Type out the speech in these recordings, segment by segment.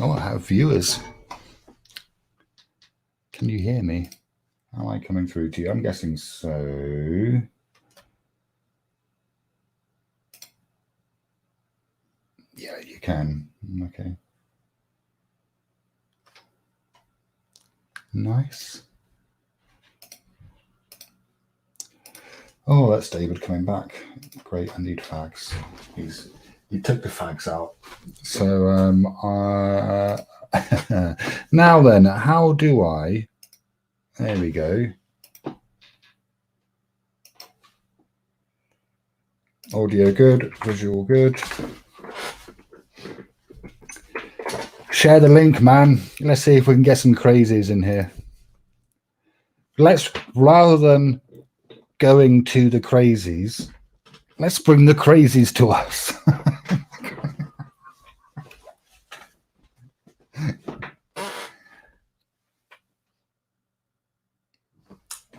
Oh, I have viewers. Can you hear me? Am I coming through to you? I'm guessing so. Yeah, you can. Okay. Nice. Oh, that's David coming back. Great, I need fags. He took the fags out. So now then, how do I? There we go. Audio good, visual good. Share the link, man. Let's see if we can get some crazies in here. Let's, rather than going to the crazies, let's bring the crazies to us.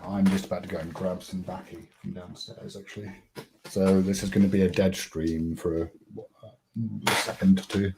I'm just about to go and grab some baccy from downstairs, actually. So this is going to be a dead stream for a second or two.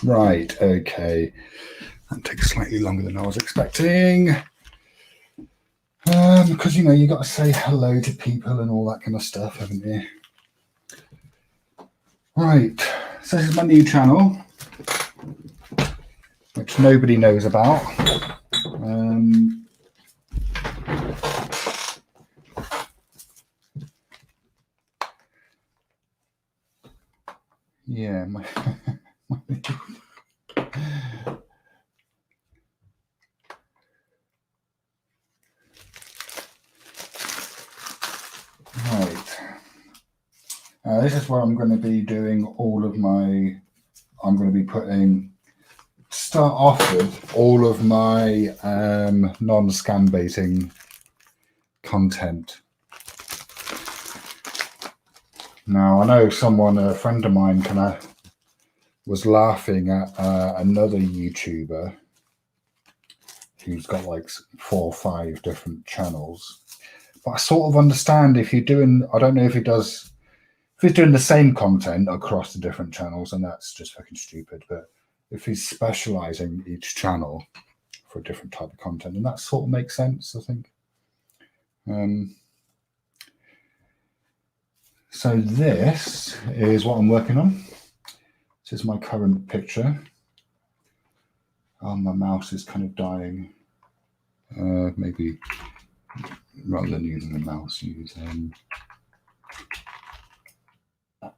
Right, okay. That takes slightly longer than I was expecting. Because, you know, you got to say hello to people and all that kind of stuff, haven't you? Right, so this is my new channel, which nobody knows about. Yeah, this is where I'm going to be doing all of my, I'm going to be putting, start off with all of my non-scam baiting content. Now, I know someone, a friend of mine, was laughing at another YouTuber who's got like 4 or 5 different channels. But I sort of understand if you're doing, I don't know if he does, if he's doing the same content across the different channels, and that's just fucking stupid. But if he's specializing each channel for a different type of content, and that sort of makes sense, I think. So this is what I'm working on. This is my current picture. Oh, my mouse is kind of dying. Maybe rather than using the mouse, using that.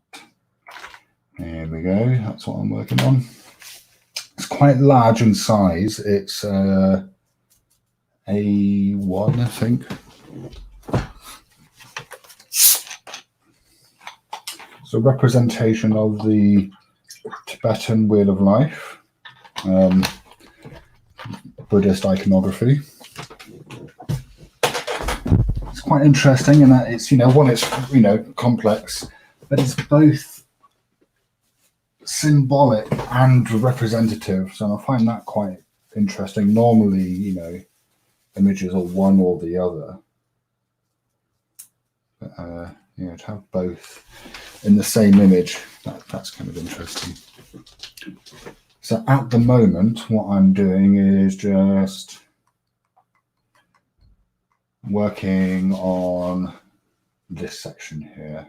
There we go. That's what I'm working on. It's quite large in size. It's A1, I think. It's a representation of the Tibetan Wheel of Life, Buddhist iconography. It's quite interesting in that it's, one, it's, complex, but it's both symbolic and representative. So I find that quite interesting. Normally, images are one or the other. But, to have both in the same image, that's kind of interesting. So at the moment, what I'm doing is just working on this section here.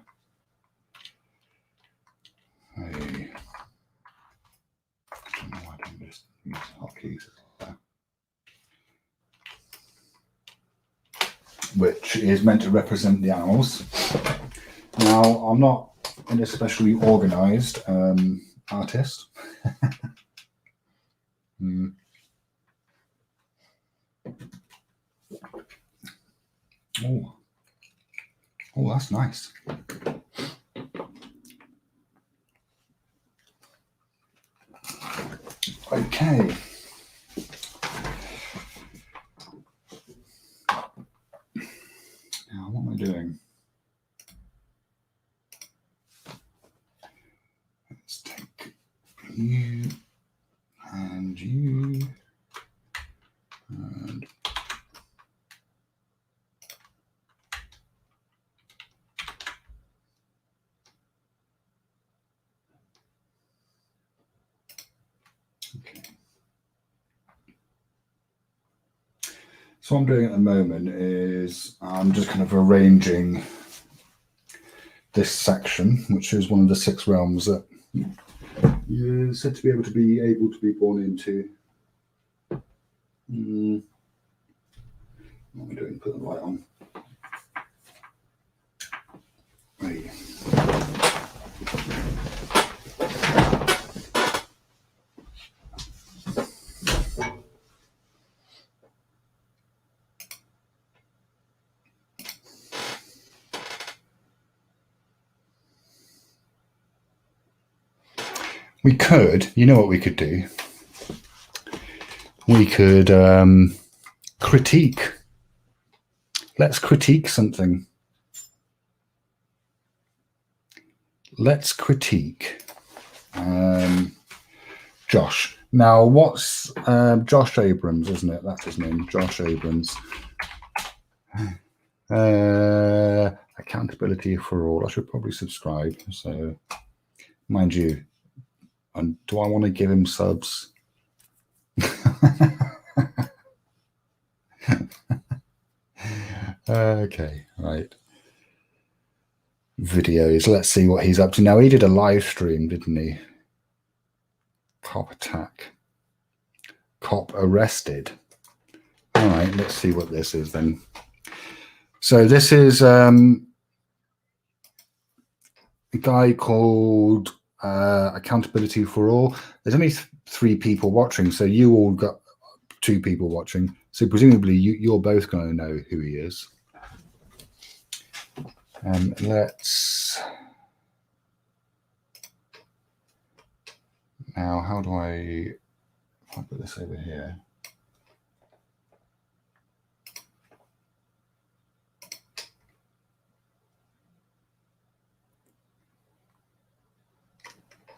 I don't know why I don't just use hotkeys, which is meant to represent the animals. Now, I'm not an especially organized artist. Oh, that's nice. Okay. Now, what am I doing? Let's take you and you and okay. So what I'm doing at the moment is I'm just kind of arranging this section, which is one of the 6 realms that you're said to be able to be born into. What am I doing? Put the light on. Right. We could, what we could do? We could critique. Let's critique something. Let's critique Josh. Now, what's Josh Abrams, isn't it? That's his name, Josh Abrams. Accountability for all. I should probably subscribe. So, mind you, and do I want to give him subs? Okay, right. Videos. Let's see what he's up to. Now, he did a live stream, didn't he? Cop attack. Cop arrested. All right, let's see what this is then. So this is a guy called Accountability for All. There's only 3 people watching, so you all got 2 people watching. So presumably you're both going to know who he is. Let's... Now, how do I put this over here?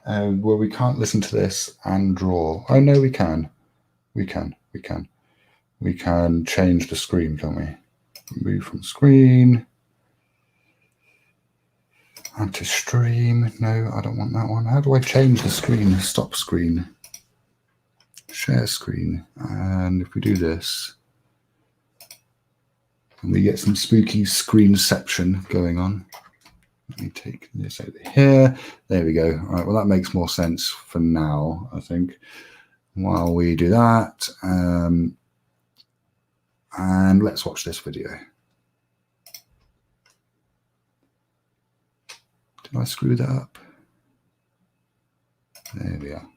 Well, we can't listen to this and draw. Oh, no, we can. We can change the screen, can't we? Move from screen. Add to stream. No, I don't want that one. How do I change the screen? Stop screen. Share screen. And if we do this, and we get some spooky screenception going on. Let me take this over here. There we go. All right, well, that makes more sense for now, I think. While we do that, and let's watch this video. Did I screw that up? There we are.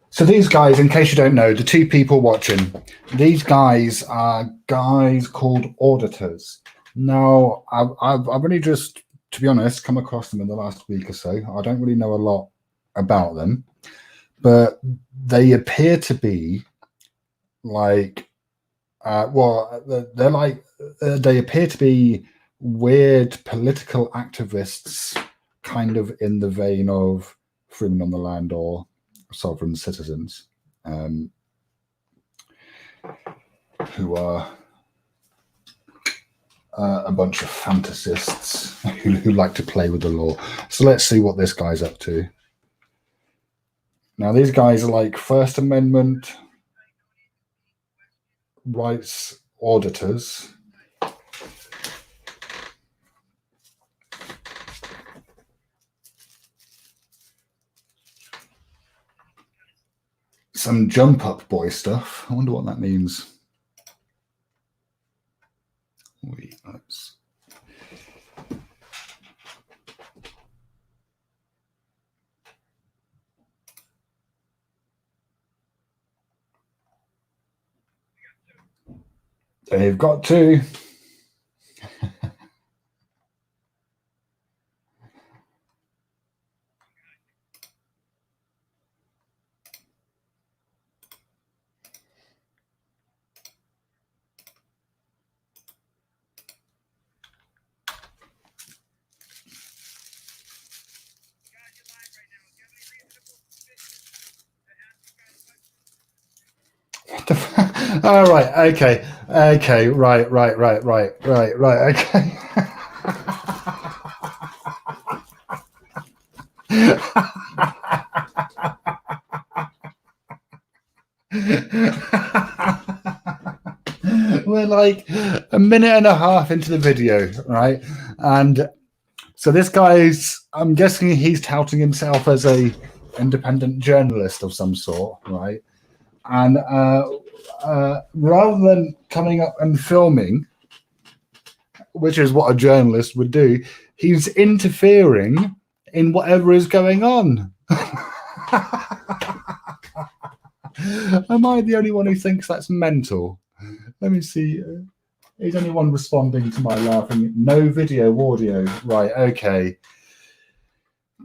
So these guys, in case you don't know, the two people watching, these guys are guys called auditors. Now, I've only just, to be honest, come across them in the last week or so. I don't really know a lot about them, but they appear to be like, they're like, they appear to be weird political activists, kind of in the vein of Freemen on the Land or Sovereign Citizens, who are a bunch of fantasists who like to play with the law. So let's see what this guy's up to. Now, these guys are like First Amendment rights auditors. Some jump up boy stuff. I wonder what that means. Wait, let's... They've got to. Oh, right. Okay. Okay. Right. Okay. We're like a minute and a half into the video, right? And so this guy's, I'm guessing he's touting himself as a independent journalist of some sort, right? And rather than coming up and filming, which is what a journalist would do, he's interfering in whatever is going on. Am I the only one who thinks that's mental? Let me see. Is anyone responding to my laughing? No video, audio. Right, okay.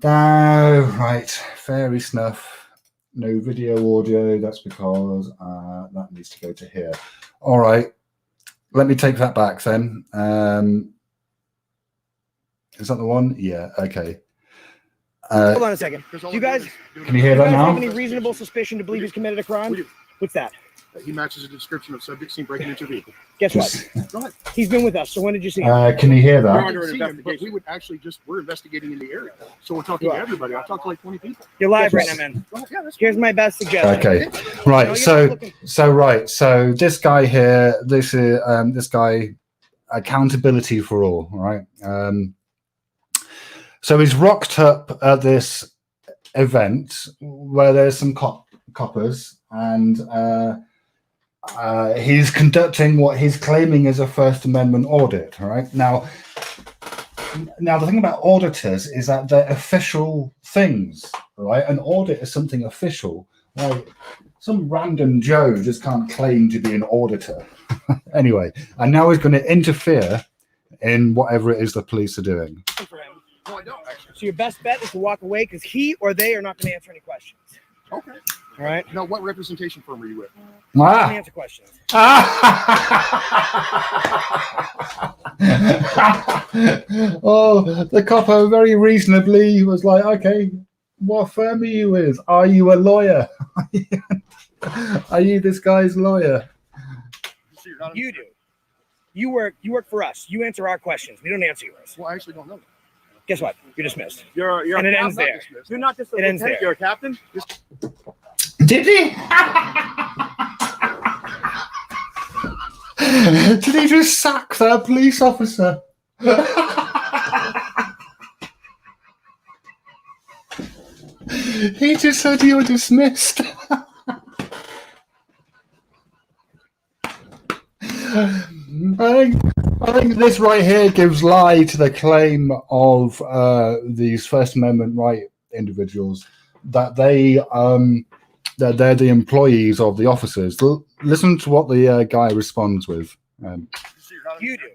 Right, fairy snuff. No video, audio. That's because that needs to go to here. All right. Let me take that back then. Is that the one? Yeah, okay. Hold on a second. You guys, can you hear that now? Have any reasonable suspicion to believe he's committed a crime? What's that? He matches a description of subject seen breaking into a vehicle. Guess what? Go ahead. He's been with us. So when did you see him? Can you hear We're that? under an investigation. We would actually we're investigating in the area. So we're talking to everybody. I talked to like 20 people. You're live right now, man. Yeah, that's Here's my best suggestion. Okay, right. So this guy here, this is this guy, accountability for all, right? So he's rocked up at this event where there's some coppers, and he's conducting what he's claiming is a First Amendment audit. Right now, the thing about auditors is that they're official things. Right, an audit is something official. Like some random Joe just can't claim to be an auditor. Anyway, and now he's going to interfere in whatever it is the police are doing. No, I don't actually. So your best bet is to walk away because he or they are not going to answer any questions. Okay. All right. Now, what representation firm are you with? Not gonna answer questions. Oh, the copper very reasonably was like, okay, what firm are you with? Are you a lawyer? Are you this guy's lawyer? You do. You work for us. You answer our questions. We don't answer yours. Well, I actually don't know that. Guess what? You're dismissed. You're And it I'm ends not there. dismissed. You're not just a It ends lieutenant, there. You're a captain. Did he? Did he just sack that police officer? He just said you were dismissed. I think this right here gives lie to the claim of these First Amendment right individuals that that they're the employees of the officers. Listen to what the guy responds with. You do.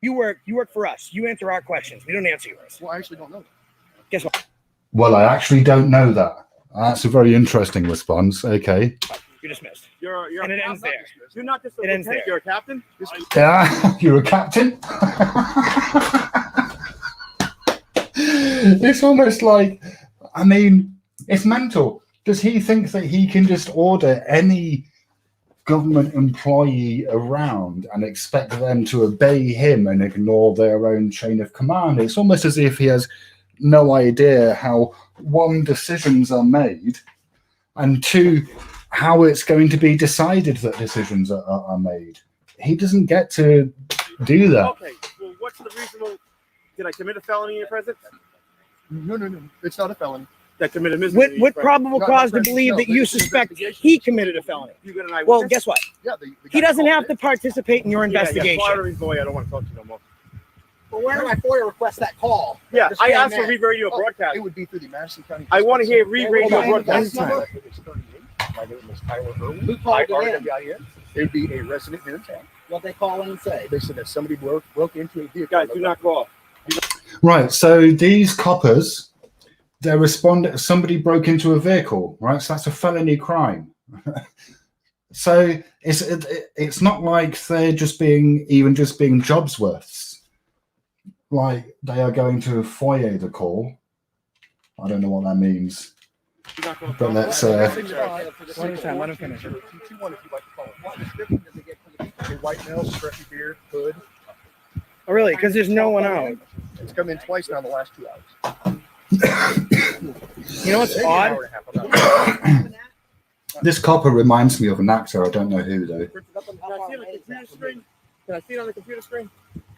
You work for us. You answer our questions. We don't answer yours. Well, I actually don't know that. Guess what? Well, I actually don't know that. That's a very interesting response. Okay. You're dismissed. You're And it I'm ends not there. dismissed. You're not just a It ends lieutenant, there. You're a captain. Yeah, you're a captain. It's almost like, I mean, it's mental. Does he think that he can just order any government employee around and expect them to obey him and ignore their own chain of command? It's almost as if he has no idea how, one, decisions are made, and two, how it's going to be decided that decisions are made. He doesn't get to do that. Okay. Well, what's the reasonable? Did I commit a felony in your presence? No. It's not a felony. That committed misdemeanor. in your What presence. probable No, cause to no, believe no, that you it's an suspect investigation. he committed a felony? You got an eyewitness? Well, guess what? Yeah, He doesn't have to participate in your Yeah, investigation. flattering boy, I don't want to talk to you no more. Well, where do my FOIA request that call? Yeah, Just I saying asked for that. re-radio broadcast. It would be through the Madison County. I want to hear Dispatch re-radio Center. broadcast. Anytime. It's 38. My name is Tyler Irwin. Who called it in? RWIN. It'd be a resident here in town. What they call in and say? They said that somebody broke into a vehicle. Guys, do not call. Right, so these coppers, they're responding, somebody broke into a vehicle, right? So that's a felony crime. So it's not like they're just being Jobsworths. Like they are going to foyer the call. I don't know what that means. But let's One at a time, let him finish. A white male, scruffy beard, hood. Oh, really? Because there's no one out. It's come in twice now in the last 2 hours. You know what's Maybe an odd? hour and a half, I'm not sure. This copper reminds me of an actor. I don't know who though. Can I see it on the computer screen? Can I see it on the computer screen?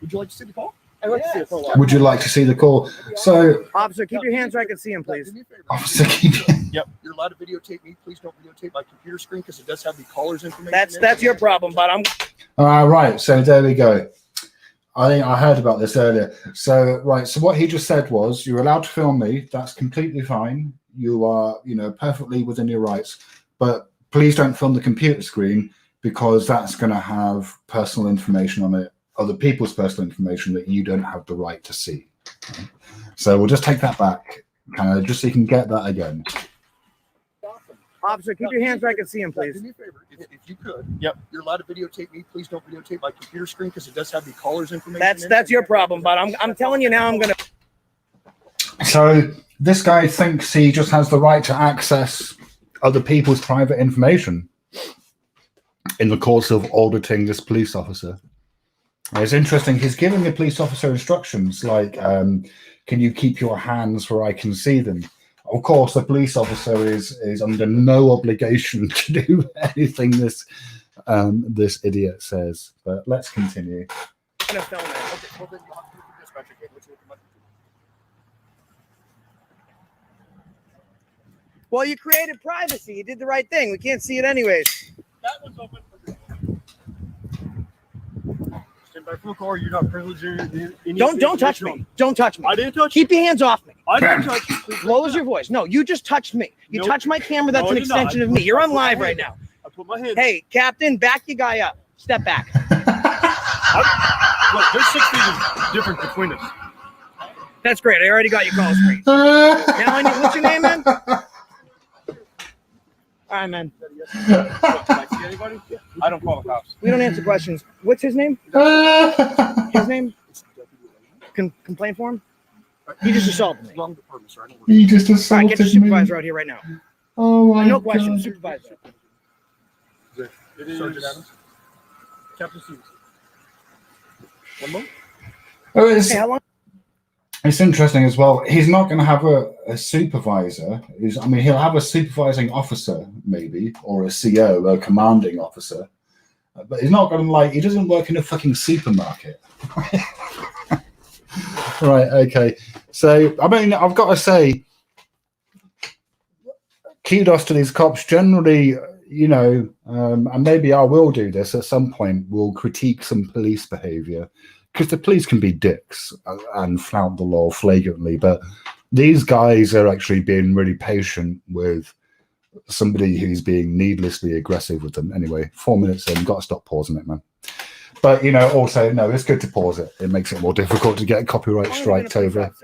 Would you like to see the call? I'd like to see it for a while. Would you like to see the call? So, Officer, keep your hands where I can see him, please. Do me a favor. officer, keep Yep. You're allowed to videotape me. Please don't videotape my computer screen because it does have the caller's information. That's your problem, but I'm right. So there we go. I think I heard about this earlier. So right. So what he just said was, you're allowed to film me. That's completely fine. You are, perfectly within your rights. But please don't film the computer screen because that's going to have personal information on it, other people's personal information that you don't have the right to see. So we'll just take that back, just so you can get that again. Officer, keep your hands where I can see him, please. Do me a favor, if you could. Yep. You're allowed to videotape me. Please don't videotape my computer screen because it does have the caller's information. That's your problem, but I'm telling you now. I'm gonna. So this guy thinks he just has the right to access other people's private information in the course of auditing this police officer. It's interesting. He's giving the police officer instructions like, can you keep your hands where I can see them? Of course, the police officer is under no obligation to do anything this idiot says. But let's continue. I'm gonna film it. Well, then you'll have to do the dispatcher again, which will come up. Well, you created privacy. You did the right thing. We can't see it anyways. That one's open. Stand by for a call. You're not privileged. Don't touch me. Don't touch me. I didn't touch you. Keep your hands off me. I didn't touch you. Please Lowers your voice. No, you just touched me. You Nope. touched my camera. That's No, an I did not. extension of me. You're on live right now. I put my hand. Hey, Captain, back your guy up. Step back. Look, there's 6 feet of difference between us. That's great. I already got your call screen. Now I need. What's your name, man? All right, man. Can I see anybody? I don't call the cops. We don't answer questions. What's his name? His name? Complaint form? He just assaulted me. Wrong department, sir. I don't work. He just All right, assaulted get your supervisor out here right now. Oh my No God. questions, supervisor. It is Sergeant Adams. Captain Stevens. One more. Oh, it's, Hey, how long? It's interesting as well. He's not going to have a supervisor. I mean, he'll have a supervising officer, maybe, or a CO, a commanding officer. But he's not going to, like, he doesn't work in a fucking supermarket. Right, okay. So, I mean, I've got to say, kudos to these cops. Generally, you know, and maybe I will do this at some point, we'll critique some police behavior. Because the police can be dicks and flout the law flagrantly, but these guys are actually being really patient with somebody who's being needlessly aggressive with them. Anyway, 4 minutes in, got to stop pausing it, man. But, you know, also, no, it's good to pause it. It makes it more difficult to get copyright striked over.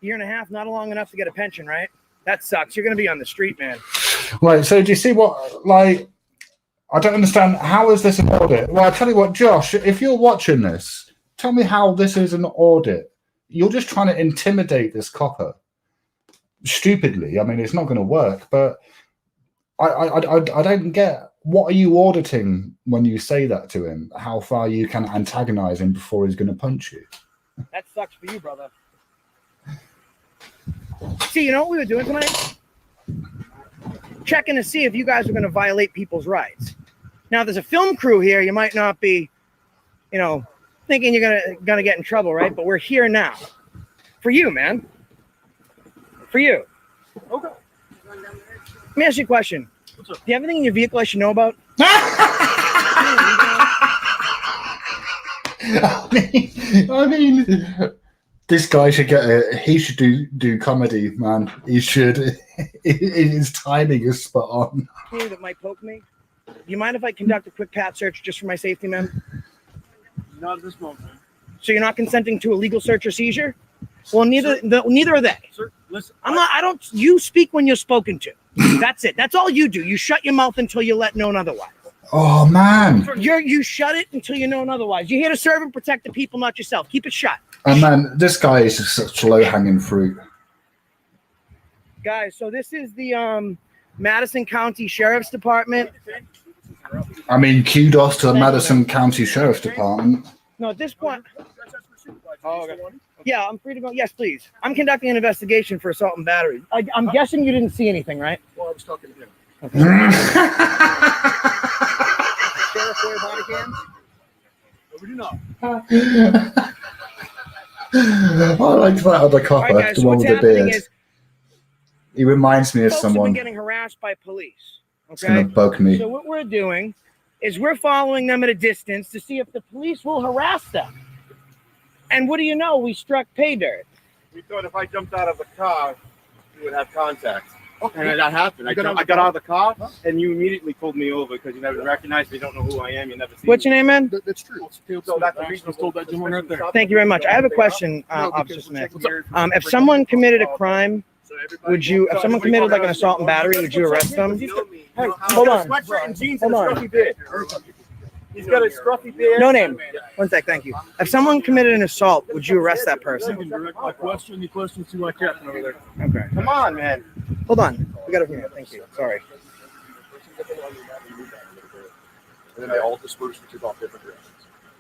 Year and a half, not long enough to get a pension, right? That sucks. You're going to be on the street, man. Right, so do you see what, like, I don't understand. How is this an audit? Well, I'll tell you what, Josh, if you're watching this, tell me how this is an audit. You're just trying to intimidate this copper. Stupidly. I mean, it's not going to work, but I don't get, what are you auditing when you say that to him? How far you can antagonize him before he's going to punch you? That sucks for you, brother. See, you know what we were doing tonight? Checking to see if you guys are going to violate people's rights. Now, there's a film crew here. You might not be, you know, thinking you're gonna get in trouble, right? But we're here now. For you, man. For you. Okay. Let me ask you a question. What's up? Do you have anything in your vehicle I should know about? I mean, this guy should he should do comedy, man. He should. His timing is spot on. You that might poke me. Do you mind if I conduct a quick pat search just for my safety, man? Not at this moment, man. So you're not consenting to a legal search or seizure? Well, neither are they. Sir, listen. You speak when you're spoken to. That's it. That's all you do. You shut your mouth until you're let known otherwise. Oh man. You shut it until you're known otherwise. You're here to serve and protect the people, not yourself. Keep it shut. And man, this guy is just such low-hanging fruit. Guys, so this is the Madison County Sheriff's Department. I mean, kudos to the Madison County Sheriff's Department. No, at this point. Oh, okay. Yeah, I'm free to go. Yes, please. I'm conducting an investigation for assault and battery. I'm guessing you didn't see anything, right? Well, I was talking to him. Okay. Sheriff wear body cams? No, we do not. I like that other copper, All right, guys, the so one what's with the happening beard. is He reminds me of folks have someone. been getting harassed by police. It's gonna Okay. bug me. So what we're doing is we're following them at a distance to see if the police will harass them. And what do you know? We struck pay dirt. We thought if I jumped out of the car, we would have contact. Okay. And that happened. I You got got out of the car, and you immediately pulled me over because you never recognized me, don't know who I am, you never see What's me. your name, man? That's true. So that's the reason I told that gentleman right there. Thank you very much. I have a question, Officer Smith. If someone committed a crime, would you? If someone committed like an assault and battery, would you arrest them? Hey, hold on. Sweatshirt and jeans Hold and a on. scruffy beard. He's got a scruffy beard. No name. One sec. Thank you. If someone committed an assault, would you arrest that person? My question, the question to my captain over there. Okay. Come on, man. Hold on. We got it from here. Thank you. Sorry. And then they all disperse and took off different directions.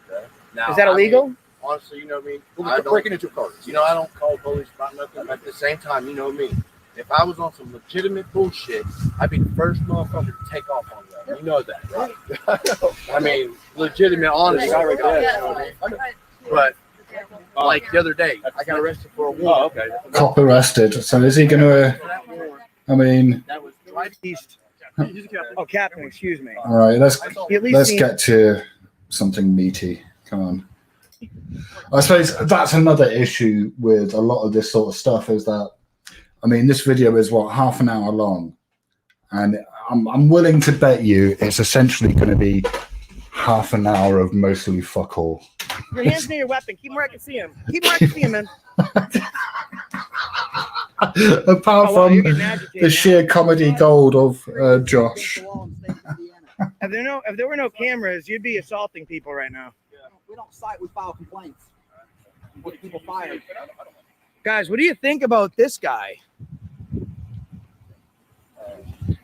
Okay? Now, Is that illegal? Honestly, you know me. Well, I they're don't, breaking into cars. you know, I don't call police about nothing. But at the same time, you know me. If I was on some legitimate bullshit, I'd be the first motherfucker to take off on that. You know that, right? I mean, legitimate, honest guy right there. You know what I mean? But like the other day, I got arrested for a Oh, warrant. okay. Cop arrested. So is he gonna? I mean, That was right East. He's a captain. Oh, Captain. Excuse me. all right. Let's He at least seen- get to something meaty. Come on. I suppose that's another issue with a lot of this sort of stuff is that, I mean, this video is what, half an hour long, and I'm willing to bet you it's essentially going to be half an hour of mostly fuck all. Your hands near your weapon. Keep him where I can see him. Keep him where I can see him, man. Apart Oh, wow, you're from getting agitated the now. sheer comedy gold of Josh. If there were no cameras, you'd be assaulting people right now. We don't cite, we file complaints. What people fired. Guys, what do you think about this guy?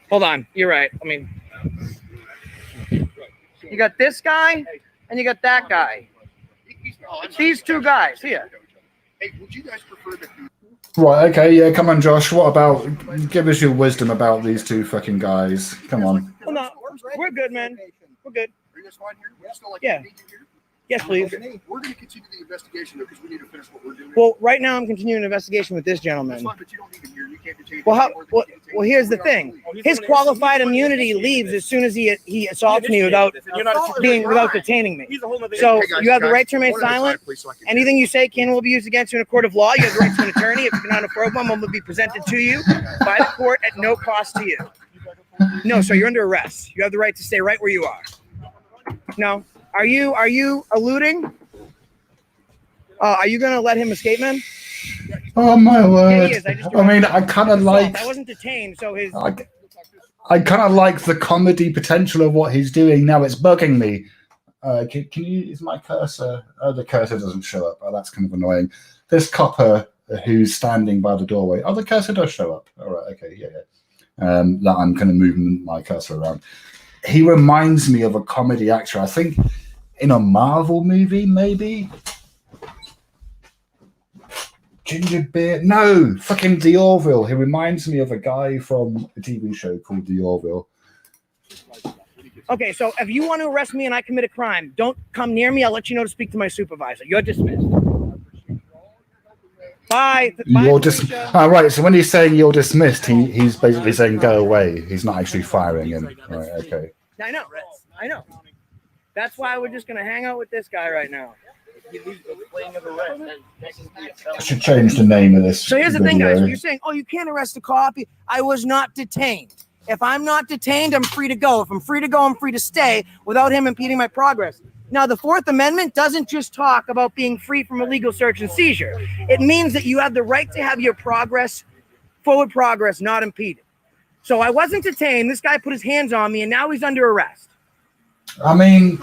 Hold on. You're right. I mean, you got this guy and you got that guy. These two guys here. Hey, would you guys prefer to do? Right, okay, yeah, come on, Josh. What about, give us your wisdom about these two fucking guys. Come on. Well, no, we're good, man. We're good. Are you guys fine here? We're still like Yeah. need you here? Yes, please. Okay. We're going to continue the investigation though, because we need to finish what we're doing. Well, right now I'm continuing an investigation with this That's gentleman. fine, but you don't need him here. You can't detain Well, him how? anymore than Well, you can detain well, him. here's the We have to thing. leave. His qualified immunity leaves as soon as he assaults me without without detaining me. He's a whole nother So Okay, guys, you have the guys, right to remain one at a time, silent. please, so I can- Anything you say can will be used against you in a court of law. You have the right to an attorney. If you're not a program, one will be presented to you by the court at no cost to you. No, so you're under arrest. You have the right to stay right where you are. No. Are you eluding? Are you gonna let him escape, man? Oh my word. he is. I just I mean, I kind of like, I wasn't detained, so his. I kind of like the comedy potential of what he's doing now. It's bugging me. Can you, is my cursor? Oh, the cursor doesn't show up. Oh, that's kind of annoying. This copper who's standing by the doorway. Oh, the cursor does show up. All right, okay, yeah. That I'm kind of moving my cursor around. He reminds me of a comedy actor. I think in a Marvel movie, maybe. Ginger Beer? No, fucking The Orville. He reminds me of a guy from a TV show called The Orville. Okay, so if you want to arrest me and I commit a crime, don't come near me. I'll let you know to speak to my supervisor. You're dismissed. Bye. You're Bye, just Felicia. right. So when he's saying you're dismissed, he's basically saying go away. He's not actually firing him. Right? Okay. I know. That's why we're just gonna hang out with this guy right now. I should change the name of this. So here's the thing, video. guys. You're saying, "Oh, you can't arrest a cop." I was not detained. If I'm not detained, I'm free to go. If I'm free to go, I'm free to stay without him impeding my progress. Now, the Fourth Amendment doesn't just talk about being free from illegal search and seizure. It means that you have the right to have your forward progress, not impeded. So I wasn't detained. This guy put his hands on me, and now he's under arrest. I mean,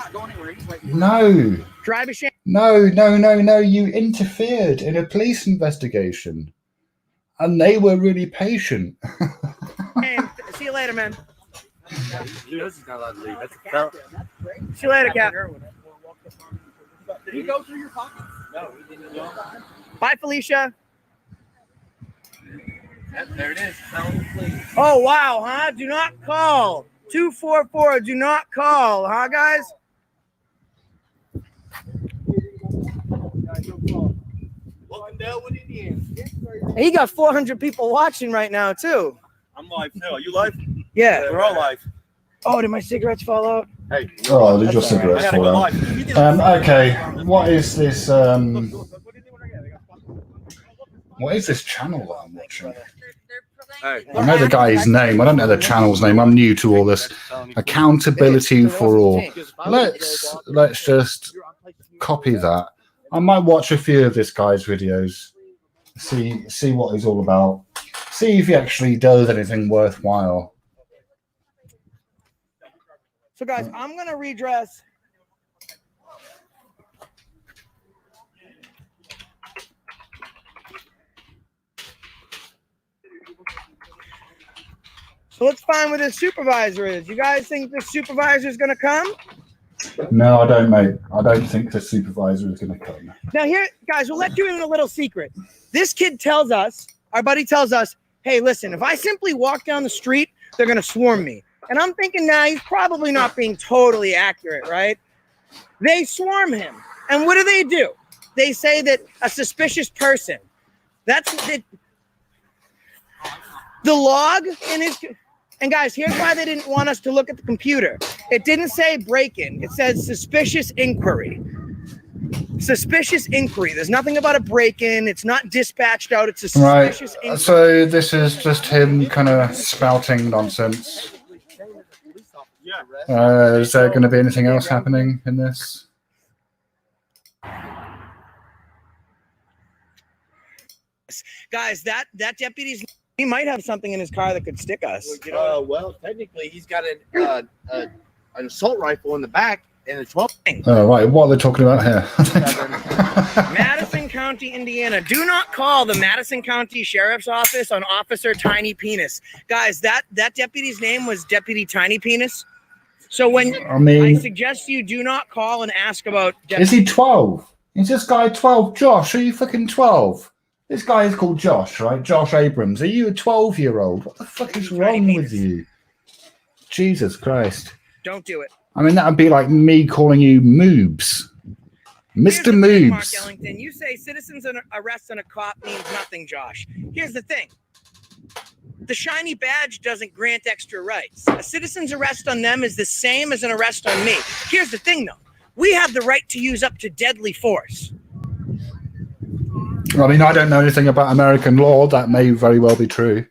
no. Drive a shame. No. You interfered in a police investigation. And they were really patient. See you later, man. He's not allowed to leave. See you later, Cap. Did he go through your pockets? No, he didn't go. Bye, Felicia. There it is. Felony plea. Oh, wow, huh? Do not call. 244, do not call, huh, guys? Welcome down with Indians. He got 400 people watching right now, too. I'm live now. Are you live? Yeah. We're all live. Oh, did my cigarettes fall out? Hey. Oh, did your That's all right. cigarettes I gotta fall go out? live. Okay, what is this? What is this channel that I'm watching? Hey. I know the guy's name. I don't know the channel's name. I'm new to all this. Accountability for all. Let's just copy that. I might watch a few of this guy's videos. See what he's all about. See if he actually does anything worthwhile. So, guys, I'm going to redress. So let's find where this supervisor is. You guys think this supervisor is going to come? No, I don't, mate. I don't think the supervisor is going to come. Now here, guys, we'll let you in a little secret. This kid tells us, our buddy tells us, hey, listen, if I simply walk down the street, they're going to swarm me. And I'm thinking, nah, he's probably not being totally accurate, right? They swarm him. And what do? They say that a suspicious person, that's the log in his... And guys, here's why they didn't want us to look at the computer. It didn't say break-in. It says suspicious inquiry. Suspicious inquiry. There's nothing about a break-in. It's not dispatched out. It's a suspicious inquiry. So this is just him kind of spouting nonsense. Is there going to be anything else happening in this? Guys, that deputy's... He might have something in his car that could stick us. Well, technically, he's got an assault rifle in the back and a 12. Oh, right. What are they talking about here? Madison County, Indiana. Do not call the Madison County Sheriff's Office on Officer Tiny Penis. Guys, that deputy's name was Deputy Tiny Penis. So when I mean, I suggest you do not call and ask about... is he 12? Is this guy 12? Josh, are you fucking 12? This guy is called Josh, right? Josh Abrams. Are you a 12-year-old? What the fuck is wrong with you? Jesus Christ. Don't do it. I mean, that would be like me calling you Moobs. Here's Mr. the thing, Mark Moobs. Ellington. You say citizens arrest on a cop means nothing, Josh. Here's the thing. The shiny badge doesn't grant extra rights. A citizen's arrest on them is the same as an arrest on me. Here's the thing, though. We have the right to use up to deadly force. I mean, I don't know anything about American law. That may very well be true.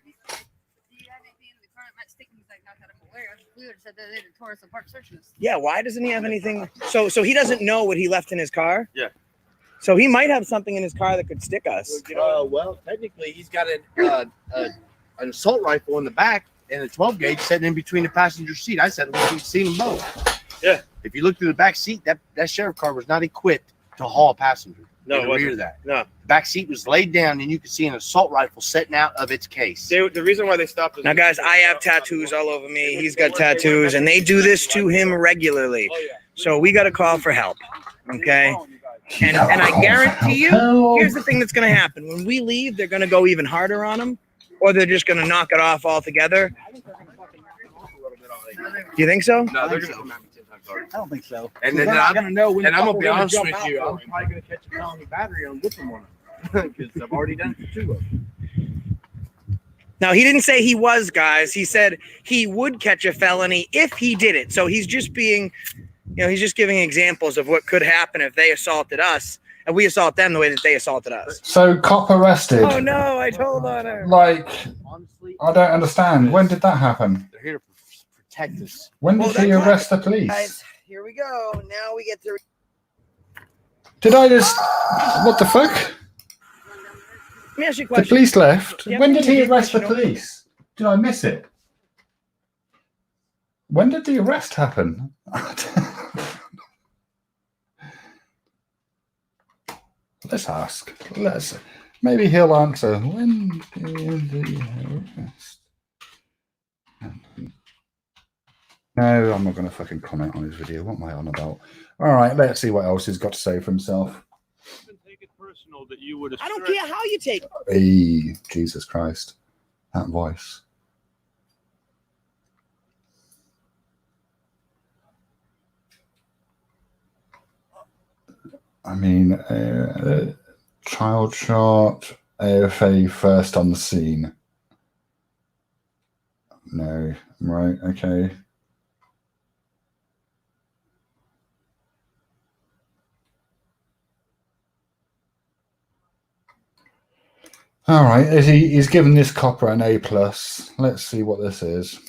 Yeah, why doesn't he have anything? So he doesn't know what he left in his car? Yeah. So he might have something in his car that could stick us. Well, technically, he's got an assault rifle in the back and a 12 gauge sitting in between the passenger seat. I said we've seen them both. Yeah. If you look through the back seat, that sheriff car was not equipped to haul a passenger. No, in it the wasn't. rear of that. No. The back seat was laid down, and you could see an assault rifle sitting out of its case. The reason why they stopped is Now, guys, I have tattoos all over me. He's got tattoos, and they do this to him regularly. So we got to call for help, okay? And I guarantee you, here's the thing that's going to happen. When we leave, they're going to go even harder on him, or they're just going to knock it off altogether. Do you think so? No, they're going to come at me 10 times harder. I don't think so. And then They're not gonna know when. and I'm the gonna be fuck we're honest jump with out you, for I'm them. probably gonna catch a felony battery on whipping one of them because I've already done it to 2 of them. Now, he didn't say he was, guys. He said he would catch a felony if he did it. So he's just being, he's just giving examples of what could happen if they assaulted us and we assault them the way that they assaulted us. So, cop arrested. Oh, no, I told on her. Like, Honestly, I don't understand. When did that happen? they're here to protect us. When Well, did he that's arrest the police? Guys, here we go. Now we get to... Did I just... What the fuck? Let me ask you a The question. police left. Yeah, When did he yeah, arrest the yeah. police? Did I miss it? When did the arrest happen? Let's ask. Maybe he'll answer. When did the arrest? No, I'm not going to fucking comment on his video. What am I on about? All right, let's see what else he's got to say for himself. Take it personal that you would. I don't care how you take it. Hey, Jesus Christ. That voice. I mean, child shot, AFA first on the scene. No, right, okay. All right, he's given this copper an A+. Let's see what this is.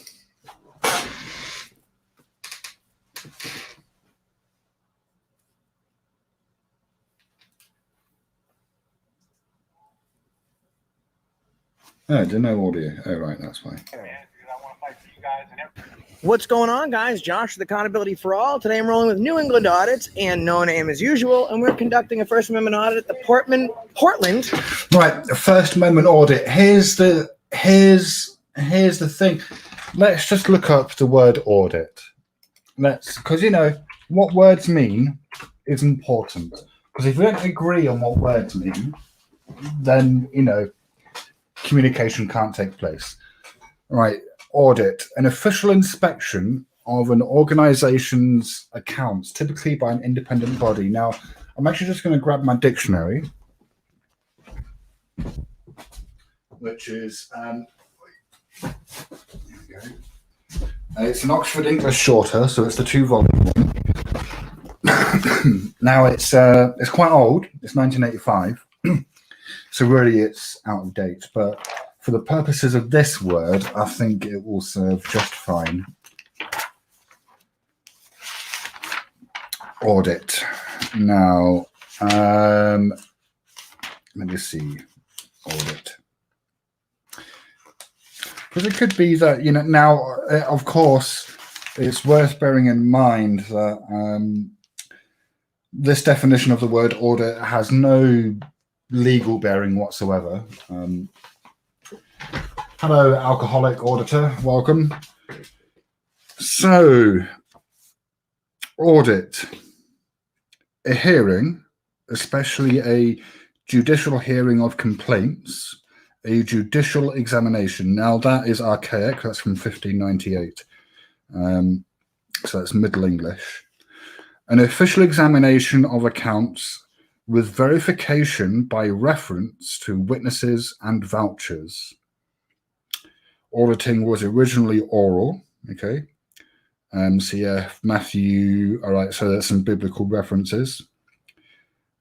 Oh, did no audio. Oh, right, that's fine. What's going on, guys? Josh, the Accountability for All. Today I'm rolling with New England Audits and No Name as usual, and we're conducting a First Amendment audit at the Portland. Right, the First Amendment audit. Here's the thing. Let's just look up the word audit. Because what words mean is important. Because if we don't agree on what words mean, then communication can't take place. Right. Audit, an official inspection of an organization's accounts, typically by an independent body. Now, I'm actually just going to grab my dictionary, which is here we go. It's an Oxford English Shorter, so it's the 2-volume one. Now it's quite old. It's 1985, so really it's out of date. But for the purposes of this word, I think it will serve just fine. Audit. Now, let me see. Audit. Because it could be that, now, of course, it's worth bearing in mind that this definition of the word audit has no legal bearing whatsoever. Hello, alcoholic auditor. Welcome. So, audit. A hearing, especially a judicial hearing of complaints, a judicial examination. Now that is archaic. That's from 1598. So that's Middle English. An official examination of accounts with verification by reference to witnesses and vouchers. Auditing was originally oral. Okay. CF, Matthew. All right. So that's some biblical references.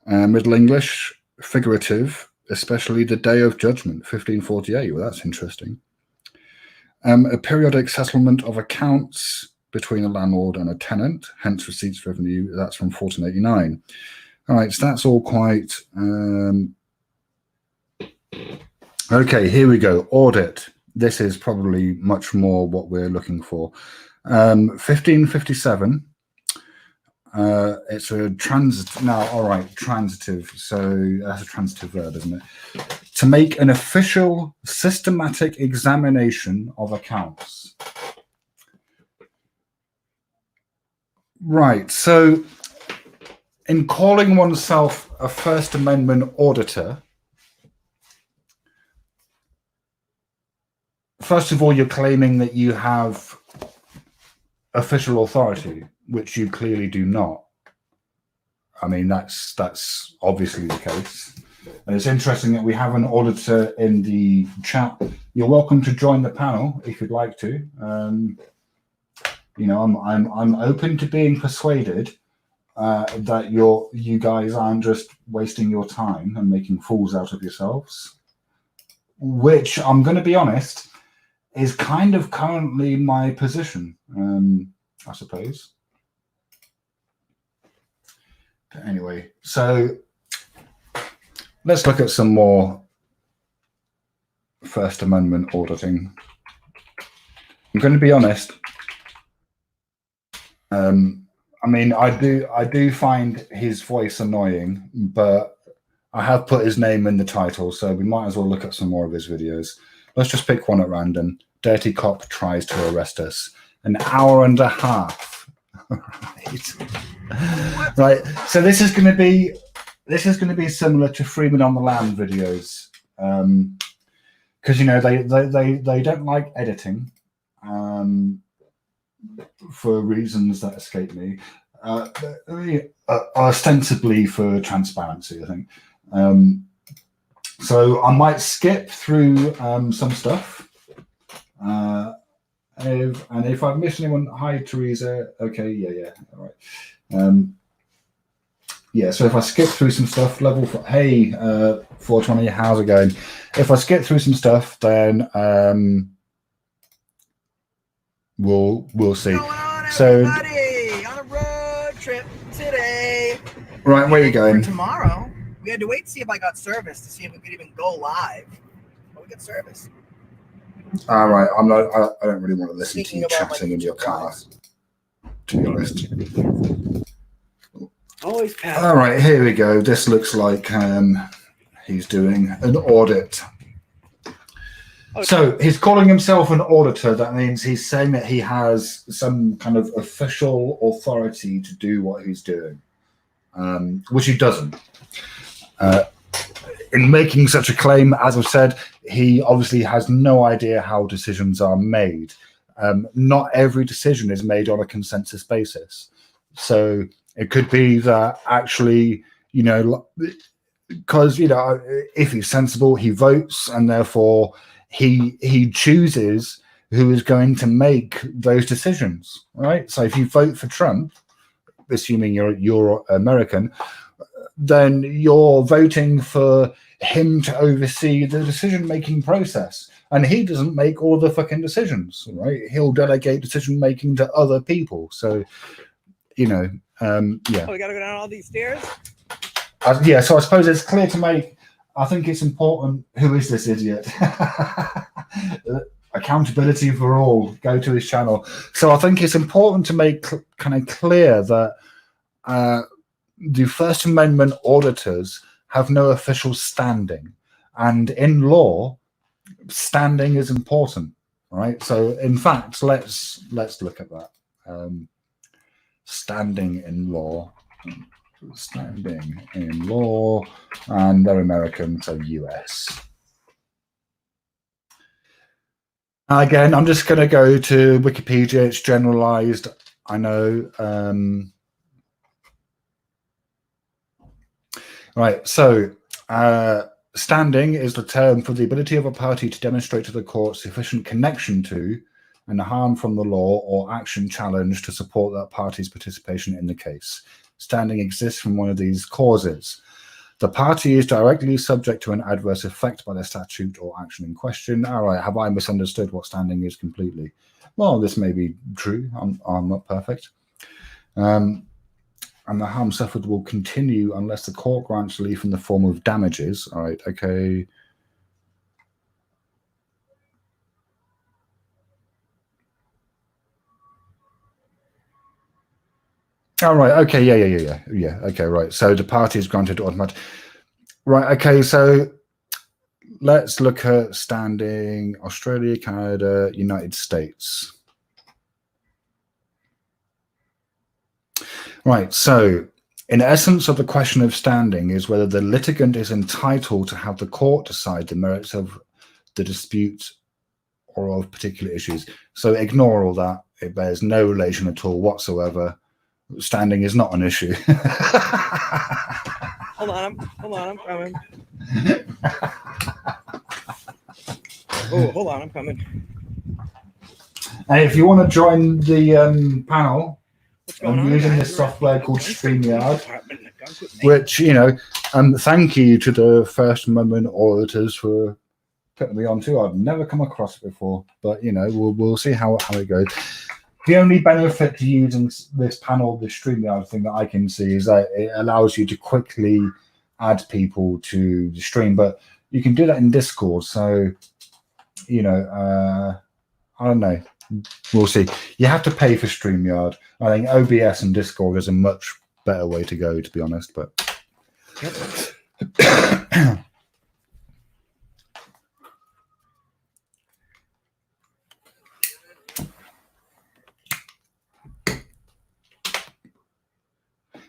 Middle English, figurative, especially the Day of Judgment, 1548. Well, that's interesting. A periodic settlement of accounts between a landlord and a tenant, hence receipts revenue. That's from 1489. All right, so that's all quite... Okay, here we go. Audit. This is probably much more what we're looking for. 1557. It's a transit now. All right, transitive. So that's a transitive verb, isn't it? To make an official, systematic examination of accounts. Right. So, in calling oneself a First Amendment auditor, first of all, you're claiming that you have official authority, which you clearly do not. I mean, that's obviously the case. And it's interesting that we have an auditor in the chat. You're welcome to join the panel if you'd like to. You know, I'm open to being persuaded that you guys aren't just wasting your time and making fools out of yourselves. Which, I'm going to be honest, is kind of currently my position, I suppose. But anyway, so let's look at some more First Amendment auditing. I'm going to be honest. I mean, I do find his voice annoying, but I have put his name in the title, so we might as well look at some more of his videos. Let's just pick one at random. Dirty Cop tries to arrest us. An hour and a half. Right. So this is going to be similar to Freeman on the Land videos, because you know they don't like editing, for reasons that escape me. Ostensibly for transparency, I think. So I might skip through some stuff. If I've missed anyone, hi Teresa. Okay, yeah, all right. Yeah, so if I skip through some stuff, level 4, hey 420, how's it going? If I skip through some stuff, then we'll see. So On a road trip today. Right, where are you going? For tomorrow, we had to wait to see if I got service to see if we could even go live. But we got service. All right, I don't really want to listen Speaking to you about chatting my in your car, lives. to be honest. Always pass. All right, here we go. This looks like he's doing an audit. So he's calling himself an auditor. That means he's saying that he has some kind of official authority to do what he's doing, which he doesn't. In making such a claim, as I've said, he obviously has no idea how decisions are made. Not every decision is made on a consensus basis. So it could be that actually, you know, because, you know, if he's sensible, he votes, and therefore he chooses who is going to make those decisions, right? So if you vote for Trump, assuming you're American, then you're voting for him to oversee the decision-making process. And he doesn't make all the fucking decisions, right? He'll delegate decision-making to other people. So, you know, yeah. Oh, we gotta go down all these stairs? Yeah, so I suppose it's clear to make, I think it's important, who is this idiot? Accountability for all, go to his channel. So I think it's important to make kind of clear that the First Amendment auditors have no official standing, and in law, standing is important, right? So, in fact, let's look at that. Standing in law. standing in law, and they're American, so US. Again, I'm just going to go to Wikipedia. It's generalized, I know. Right, so standing is the term for the ability of a party to demonstrate to the court sufficient connection to and harm from the law or action challenged to support that party's participation in the case. Standing exists from one of these causes. The party is directly subject to an adverse effect by the statute or action in question. All right, have I misunderstood what standing is completely? Well, this may be true. I'm not perfect. And the harm suffered will continue unless the court grants relief in the form of damages. All right, okay. All right, okay, yeah. Okay, right. So the party is granted automatic. Right, okay, so let's look at standing Australia, Canada, United States. Right, so in essence of the question of standing is whether the litigant is entitled to have the court decide the merits of the dispute or of particular issues. So ignore all that. It bears no relation at all whatsoever. Standing is not an issue. Hold on, I'm coming. Oh, hold on, I'm coming. And if you want to join the panel, What's going I'm on, using guys? this software called StreamYard, which, you know, thank you to the First Amendment auditors for putting me on too. I've never come across it before, but, you know, we'll see how it goes. The only benefit to using this panel, the StreamYard thing that I can see, is that it allows you to quickly add people to the stream, but you can do that in Discord. So, you know, I don't know. We'll see. You have to pay for StreamYard. I think OBS and Discord is a much better way to go, to be honest. But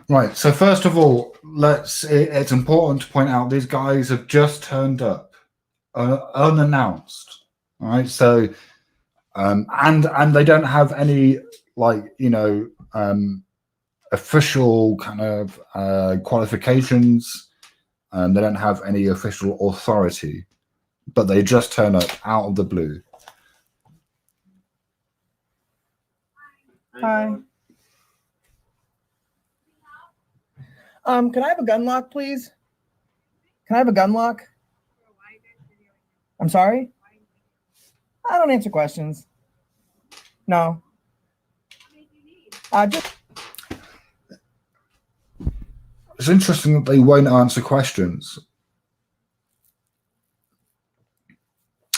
right. So first of all, it's important to point out these guys have just turned up unannounced. All right. So and they don't have any, like, you know, official kind of qualifications. They don't have any official authority, but they just turn up out of the blue. Hi. Can I have a gun lock, please? Can I have a gun lock? I'm sorry? I don't answer questions. No. Just. It's interesting that they won't answer questions.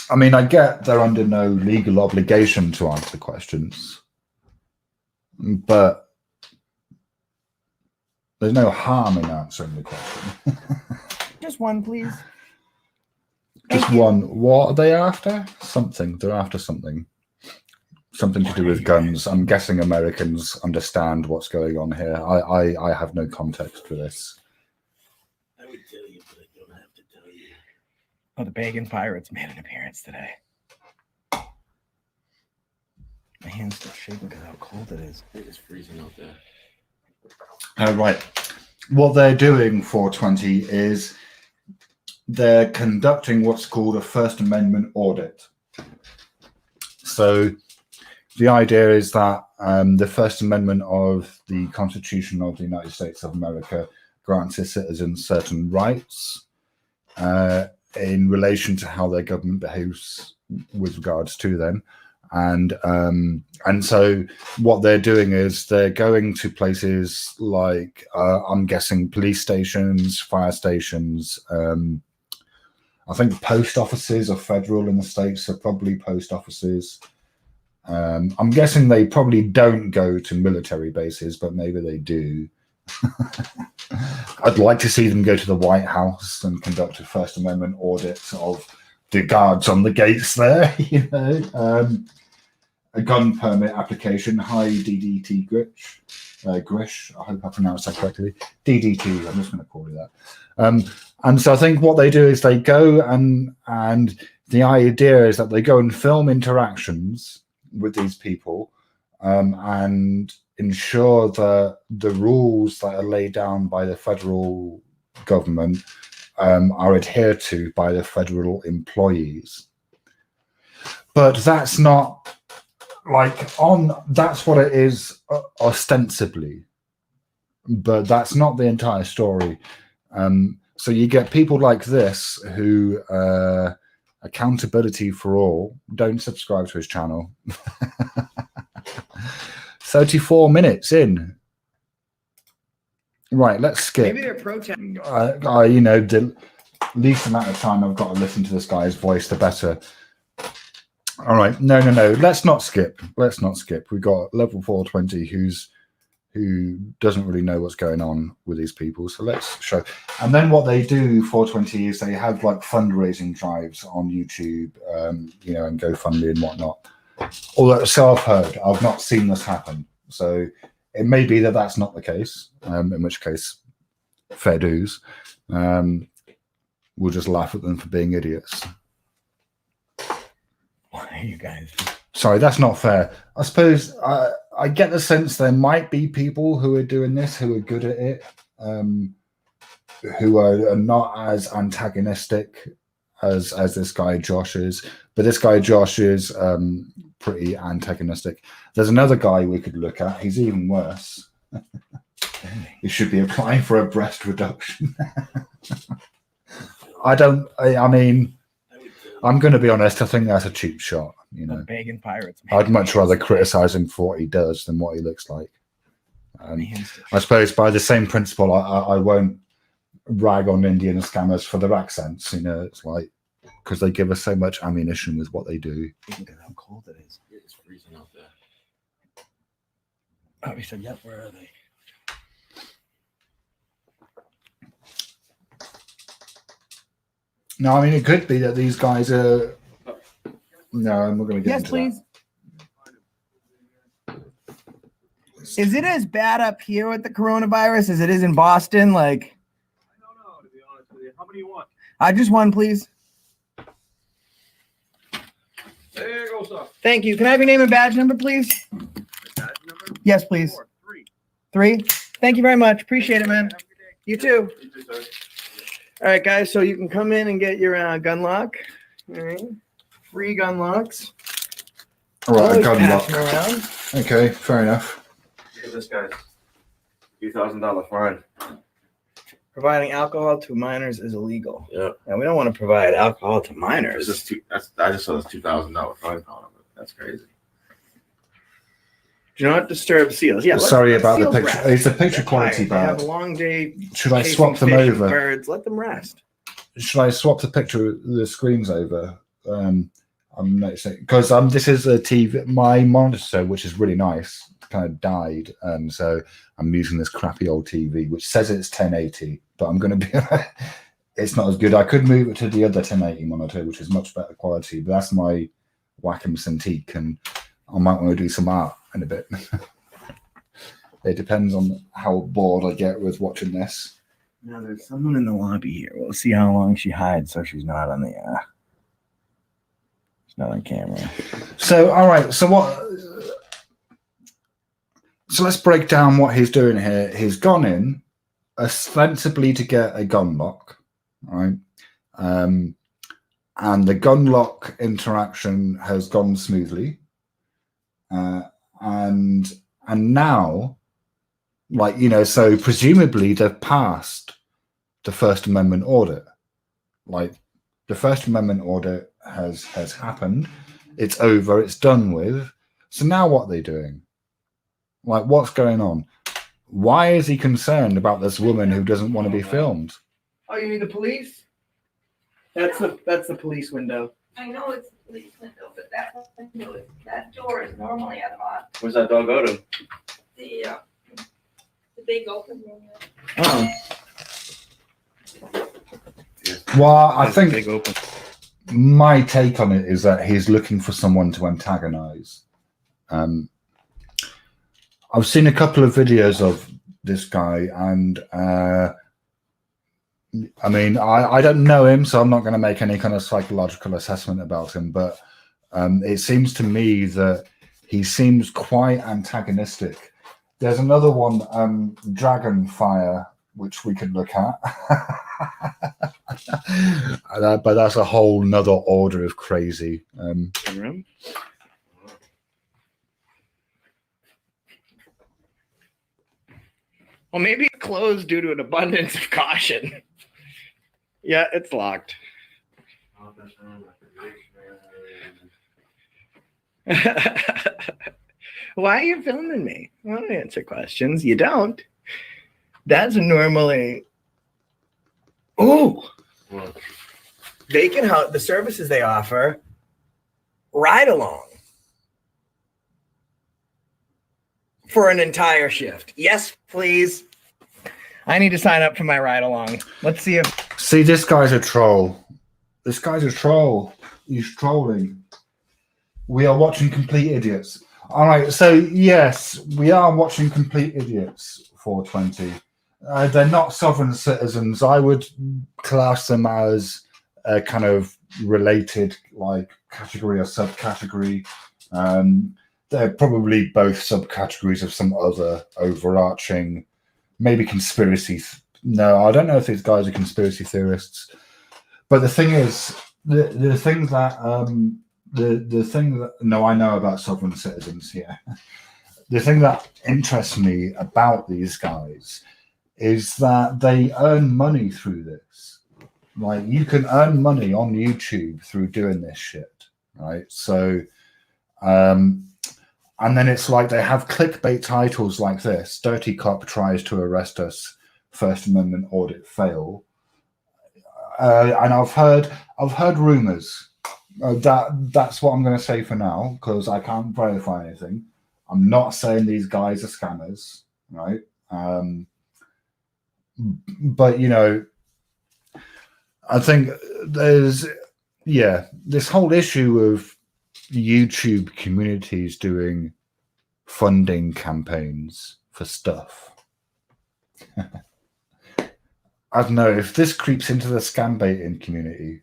I mean, I get they're under no legal obligation to answer questions, but there's no harm in answering the question. Just one, please. Just one. What are they after? Something. They're after something. Something to do with guns. I'm guessing Americans understand what's going on here. I have no context for this. I would tell you, but I don't have to tell you. Oh, the Pagan Pirates made an appearance today. My hand's still shaking because how cold it is. It is freezing out there. Right. What they're doing for 20 is they're conducting what's called a First Amendment audit. So the idea is that the First Amendment of the Constitution of the United States of America grants its citizens certain rights in relation to how their government behaves with regards to them. And so what they're doing is they're going to places like, I'm guessing, police stations, fire stations. I think post offices are federal in the States, so probably post offices. I'm guessing they probably don't go to military bases, but maybe they do. I'd like to see them go to the White House and conduct a First Amendment audit of the guards on the gates there, you know. A gun permit application, high DDT glitch. Grish. I hope I pronounced that correctly. DDT. I'm just going to call it that. And so I think what they do is they go and the idea is that they go and film interactions with these people and ensure that the rules that are laid down by the federal government are adhered to by the federal employees. But that's not that's what it is ostensibly, but that's not the entire story. So you get people like this who accountability for all. Don't subscribe to his channel. 34 minutes in. Right, let's skip. Maybe they're protesting. The least amount of time I've got to listen to this guy's voice, the better. All right, no. Let's not skip. We got level 420 who doesn't really know what's going on with these people. So let's show. And then what they do, 420, is they have like fundraising drives on YouTube, and GoFundMe and whatnot. Although, so I've heard, I've not seen this happen. So it may be that that's not the case, in which case, fair dues. We'll just laugh at them for being idiots. Why are you guys? Sorry, that's not fair. I suppose I get the sense there might be people who are doing this who are good at it, who are not as antagonistic as this guy Josh is. But this guy Josh is pretty antagonistic. There's another guy we could look at. He's even worse. He should be applying for a breast reduction. I mean, I'm going to be honest. I think that's a cheap shot. Begging pirates. I'd much rather criticize him for what he does than what he looks like. I suppose by the same principle, I won't rag on Indian scammers for their accents. It's like because they give us so much ammunition with what they do. Look at how cold it is. It's freezing out there. Oh, he said, "Yep." Where are they? No, I mean it could be that these guys are. No, I'm not going to get into please. Is it as bad up here with the coronavirus as it is in Boston? Like, I don't know, to be honest with you. How many do you want? I just one, please. There you go, sir. Thank you. Can I have your name and badge number, please? Badge number? Yes, please. 3. 3. Thank you very much. Appreciate it, man. Have a good day. You too. You too, sir. All right, guys. So you can come in and get your gun lock. All right. Free gun locks. All right, Always gun passing lock. around. Okay, fair enough. Look at this, guys. $2,000 fine. Providing alcohol to minors is illegal. Yeah. And we don't want to provide alcohol to minors. I just saw this $2,000 fine on it. That's crazy. Do not disturb seals. Yeah. Sorry about the seals picture. rest. Is the picture They're quality tired. They have bad? a long day. Should I chasing swap them fish and over? Birds. Let them rest. Should I swap the picture, the screens over? I'm noticing because this is a TV. My monitor, which is really nice, kind of died, and so I'm using this crappy old TV, which says it's 1080, but I'm going to be. It's not as good. I could move it to the other 1080 monitor, which is much better quality, but that's my Wacom Cintiq, and I might want to do some art in a bit. It depends on how bored I get with watching this. Now there's someone in the lobby here. We'll see how long she hides so she's not on the she's not on camera. So all right, so let's break down what he's doing here. He's gone in ostensibly to get a gun lock, right? And the gun lock interaction has gone smoothly. And now, so presumably they've passed the First Amendment audit. Like the First Amendment audit has happened. It's over. It's done with. So now what are they doing? Like, what's going on? Why is he concerned about this woman who doesn't want to be filmed? Oh, you mean the police? That's the police window. I know it's the police window, but that door is normally unlocked. Where's that dog go to? The big open room. Oh. Well, I think Big open. my take on it is that he's looking for someone to antagonize. I've seen a couple of videos of this guy, and I mean, I don't know him, so I'm not going to make any kind of psychological assessment about him. But it seems to me that he seems quite antagonistic. There's another one, Dragonfire, which we could look at. But that's a whole nother order of crazy. Well, maybe it closed due to an abundance of caution. Yeah, it's locked. Why are you filming me? I don't answer questions. You don't. That's normally. Oh, they can help. The services they offer. Ride along for an entire shift. Yes, please. I need to sign up for my ride along. Let's see if. See, this guy's a troll. This guy's a troll. He's trolling. We are watching Complete Idiots. All right, so yes, we are watching Complete Idiots 420. They're not sovereign citizens. I would class them as a kind of related, like, category or subcategory. They're probably both subcategories of some other overarching, maybe conspiracy. No, I don't know if these guys are conspiracy theorists. But the thing is, the thing that no, I know about sovereign citizens. Yeah, the thing that interests me about these guys is that they earn money through this. Like, you can earn money on YouTube through doing this shit, right? So, and then it's like they have clickbait titles like this: "Dirty Cop tries to arrest us. First Amendment audit fail." And I've heard rumors. That's what I'm going to say for now, because I can't verify anything. I'm not saying these guys are scammers, right? But you know, I think there's this whole issue of YouTube communities doing funding campaigns for stuff. I don't know, if this creeps into the scam baiting community,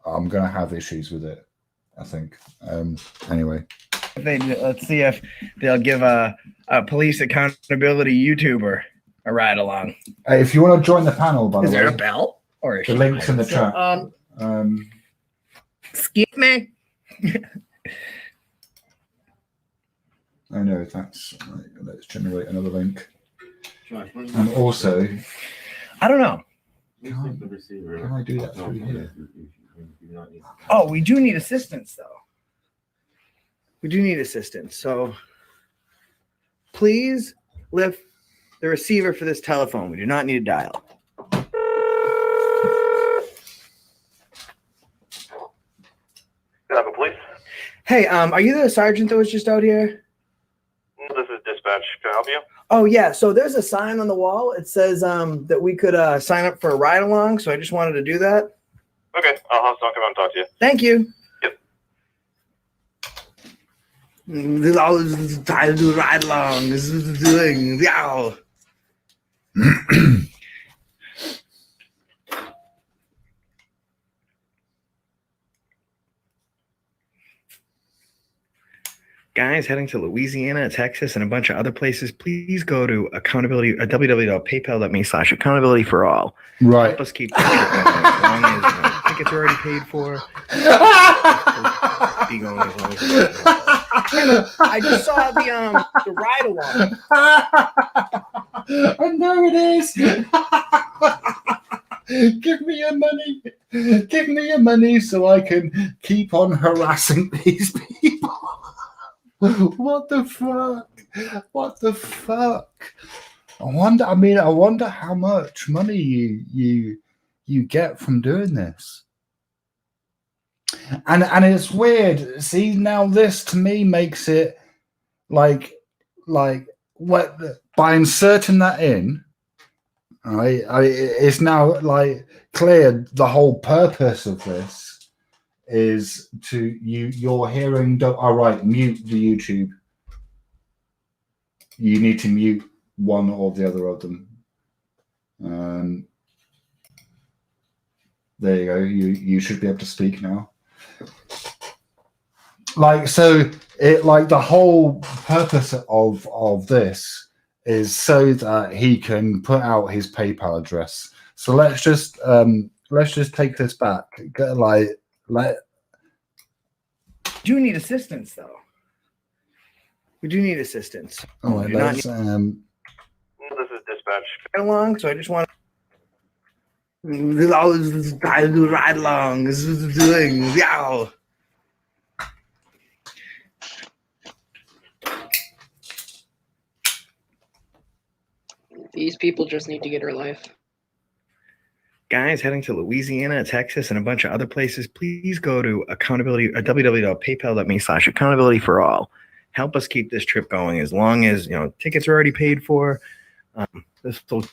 I'm going to have issues with it, I think. Anyway. Let's see if they'll give a police accountability YouTuber a ride along. If you want to join the panel, by the way. Is there a bell? Or the link's in the chat. Excuse me? I know, that's right. Let's generate another link. And also, I don't know. Can I do that through here? Oh, we do need assistance, though. We do need assistance. So please lift the receiver for this telephone. We do not need a dial. Police. Hey, are you the sergeant that was just out here? This is dispatch. Can I help you? Oh, yeah. So there's a sign on the wall. It says that we could sign up for a ride along. So I just wanted to do that. Okay. I'll have someone come out and talk to you. Thank you. Yep. This is all time to ride along. This is doing. Yeah. Guys heading to Louisiana, Texas, and a bunch of other places, please go to www.paypal.me/accountability for all. Right. Help us keep the trip going. As long as tickets are already paid for. Be going as long as I just saw the ride along. I know it is. Give me your money. Give me your money so I can keep on harassing these people. What the fuck? What the fuck? I wonder how much money you get from doing this. And it's weird. See, now this to me makes it like what, by inserting that in, right? It's now like clear the whole purpose of this is to you're hearing. All right, mute the YouTube. you need to mute one or the other of them. There you go. You should be able to speak now. Like, so it, like, the whole purpose of this is so that he can put out his PayPal address. So let's just take this back. Do need assistance though. We do need assistance. All right, let's, This is dispatch. Right along, so I just want to ride along. This is doing yeah. These people just need to get her life. Guys heading to Louisiana, Texas, and a bunch of other places, please go to www.paypal.me/accountability for all. Help us keep this trip going as long as, you know, tickets are already paid for. This will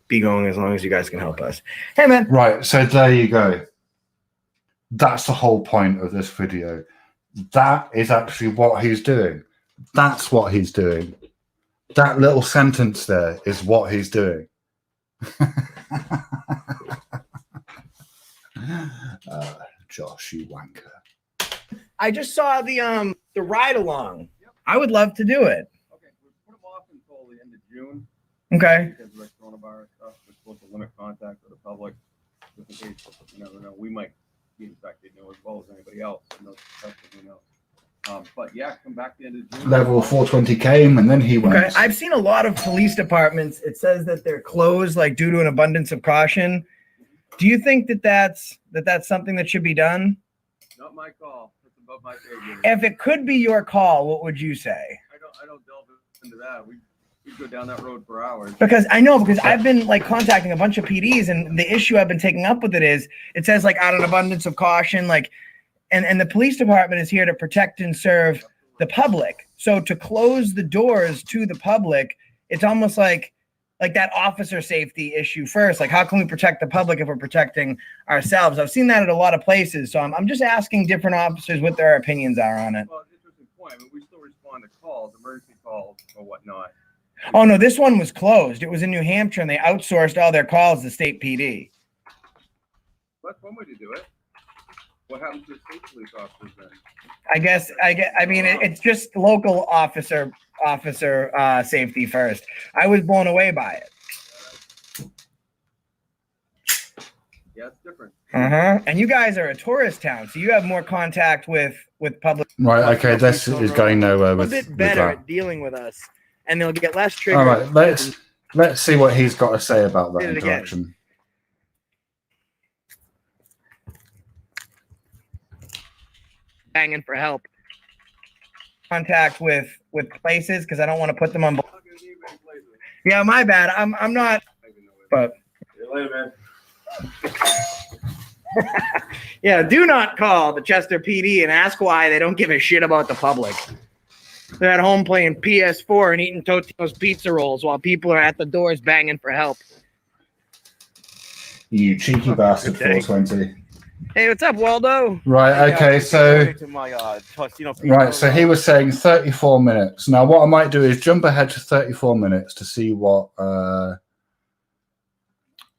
be going as long as you guys can help us. Hey, man. right, so there you go. That's the whole point of this video. That is actually what he's doing. That's what he's doing. That little sentence there is what he's doing. Josh, you wanker. I just saw the ride along. I would love to do it. Okay, we put them off until the end of June Okay. because of the coronavirus stuff. We're supposed to limit contact with the public just in case, you never know. We might be infected, you know, as well as anybody else. And those tested, you know. But yeah, come back the end of June. Level 420 came and then he went. Okay. I've seen a lot of police departments. It says that they're closed, like due to an abundance of caution. Do you think that that's something that should be done? Not my call. It's above my pay grade. If it could be your call, what would you say? I don't delve into that. We go down that road for hours. Because I've been like contacting a bunch of PDs, and the issue I've been taking up with it is it says like out of an abundance of caution, like, and the police department is here to protect and serve the public. So to close the doors to the public, it's almost like that officer safety issue first. Like, how can we protect the public if we're protecting ourselves? I've seen that at a lot of places. So I'm just asking different officers what their opinions are on it. Well, interesting point. I mean, we still respond to calls, emergency calls or whatnot. Oh, no, this one was closed. It was in New Hampshire, and they outsourced all their calls to state PD. That's one way to do it. What happens to the state police officers then? I mean, it's just local officer safety first. I was blown away by it. Yeah, it's different. And you guys are a tourist town, so you have more contact with public. Right, okay, this is going nowhere A with, bit with better that. at dealing with us, and they'll get less triggered. All right, let's see what he's got to say about that Did it again. interaction. Banging for help. Contact with places because I don't want to put them on. Yeah, my bad. I'm not. But See you later, man. yeah, do not call the Chester PD and ask why they don't give a shit about the public. They're at home playing PS4 and eating Totino's pizza rolls while people are at the doors banging for help. You cheeky bastard, Okay. 420. Hey, what's up, Waldo? Right, okay, so To my, Tostino right, so he was saying 34 minutes. Now, what I might do is jump ahead to 34 minutes to see what.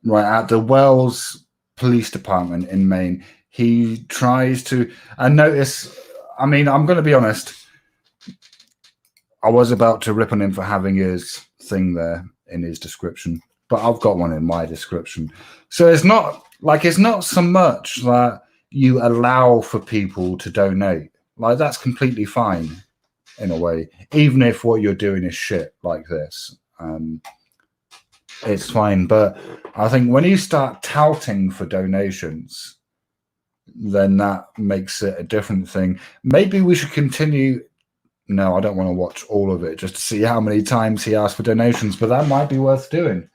Right, at the Wells Police Department in Maine, he tries to. And notice, I mean, I'm going to be honest. I was about to rip on him for having his thing there in his description, but I've got one in my description. So it's not so much that you allow for people to donate. Like, that's completely fine in a way, even if what you're doing is shit like this. It's fine. But I think when you start touting for donations, then that makes it a different thing. Maybe we should continue. No, I don't want to watch all of it just to see how many times he asked for donations, but that might be worth doing.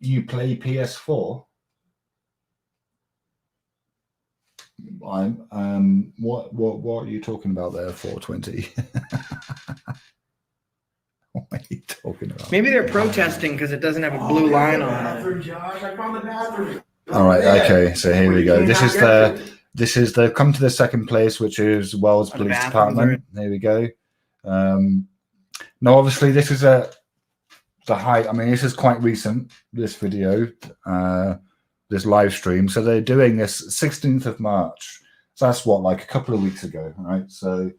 You play PS4? What are you talking about there, 420? What are you talking about? Maybe they're protesting because it doesn't have a blue line on it. Josh, I found the bathroom. All right, okay, so here we go. This is the come to the second place, which is Wells Oh, the Police bathrooms Department. There we go. Now, obviously, this is the height. I mean, this is quite recent. This video, this live stream. So they're doing this 16th of March. So that's what, like a couple of weeks ago, right? So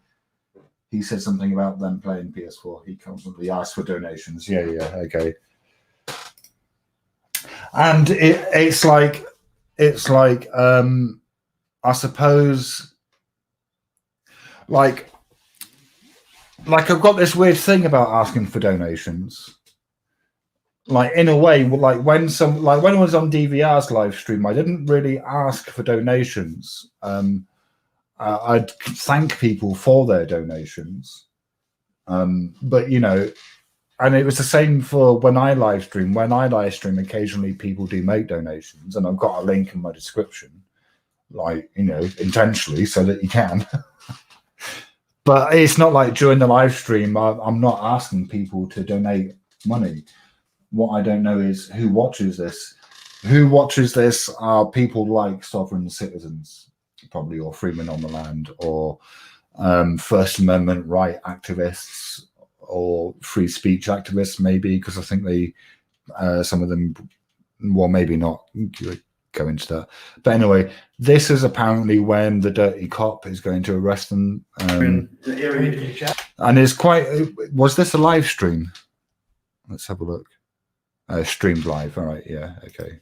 he said something about them playing PS4. He constantly asked for donations. Yeah, okay. And it's like I suppose like I've got this weird thing about asking for donations. Like in a way, like when I was on DVR's live stream, I didn't really ask for donations. I'd thank people for their donations. But you know, and it was the same for when I live stream. When I live stream, occasionally people do make donations, and I've got a link in my description, like, you know, intentionally so that you can. But it's not like during the live stream, I'm not asking people to donate money. What I don't know is who watches this. Who watches this are people like sovereign citizens, probably, or Freemen on the Land, or First Amendment right activists, or free speech activists, maybe, because I think they, some of them, well, maybe not go into that. But anyway, this is apparently when the dirty cop is going to arrest them. And it's quite, was this a live stream? Let's have a look. Streamed live. All right. Yeah. Okay.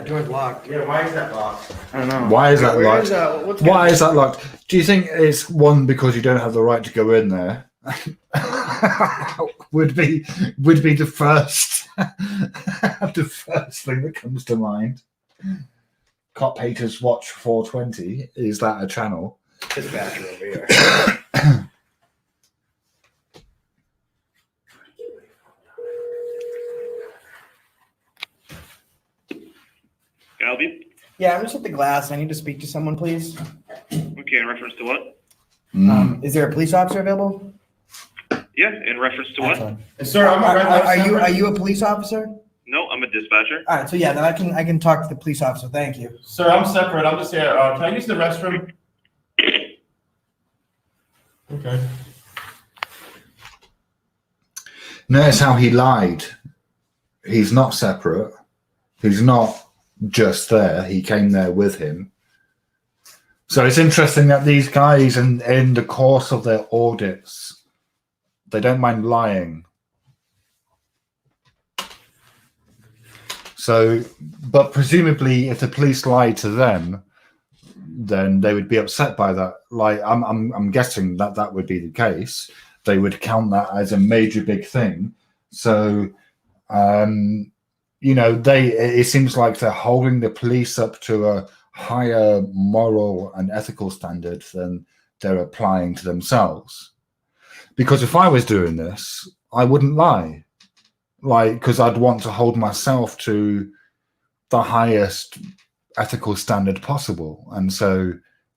Door's locked. Yeah, why is that locked? I don't know. Why is that Where locked? is that? What's Why is that locked? Do you think it's one because you don't have the right to go in there? would be the first the first thing that comes to mind. Cop Haters Watch 420. Is that a channel? Dispatcher over here. Albie? Yeah, I'm just at the glass. I need to speak to someone, please. Okay, in reference to what? Is there a police officer available? Yeah, in reference to what? Excellent. Sir, I'm a red light Are you a police officer? No, I'm a dispatcher. All right, so yeah, then I can talk to the police officer. Thank you. Sir, I'm separate. I'm just here. Can I use the restroom? Okay. Notice how he lied. He's not separate. He's not just there. He came there with him. So it's interesting that these guys, in the course of their audits, they don't mind lying. So, but presumably, if the police lied to them, then they would be upset by that. Like, I'm guessing that would be the case. They would count that as a major big thing. So, you know, it seems like they're holding the police up to a higher moral and ethical standard than they're applying to themselves. Because if I was doing this, I wouldn't lie. Like, because I'd want to hold myself to the highest ethical standard possible. And so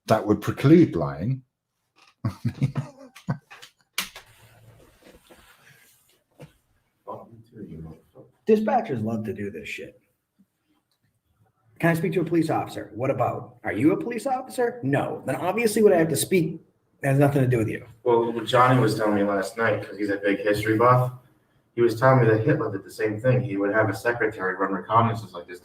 that would preclude lying. Dispatchers love to do this shit. Can I speak to a police officer? What about? Are you a police officer? No. Then obviously what I have to speak has nothing to do with you. Well, what Johnny was telling me last night, because he's a big history buff, he was telling me that Hitler did the same thing. He would have a secretary run reconnaissances like this.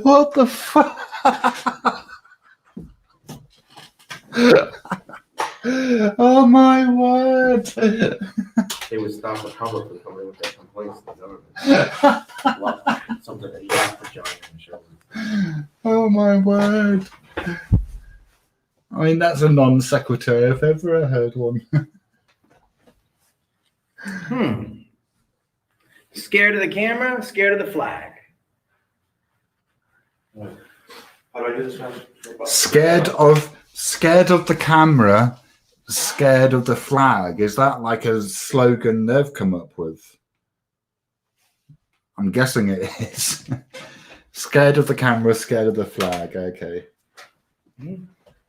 What the fuck? Oh my word! They would stop the public from coming with their complaints to the government. Something that you have to Johnny, I'm sure. Oh my word! I mean, that's a non sequitur if ever I heard one. Scared of the camera, scared of the flag. How do I do this one? Scared of the camera, scared of the flag? Is that like a slogan they've come up with? I'm guessing it is. Scared of the camera, scared of the flag. Okay.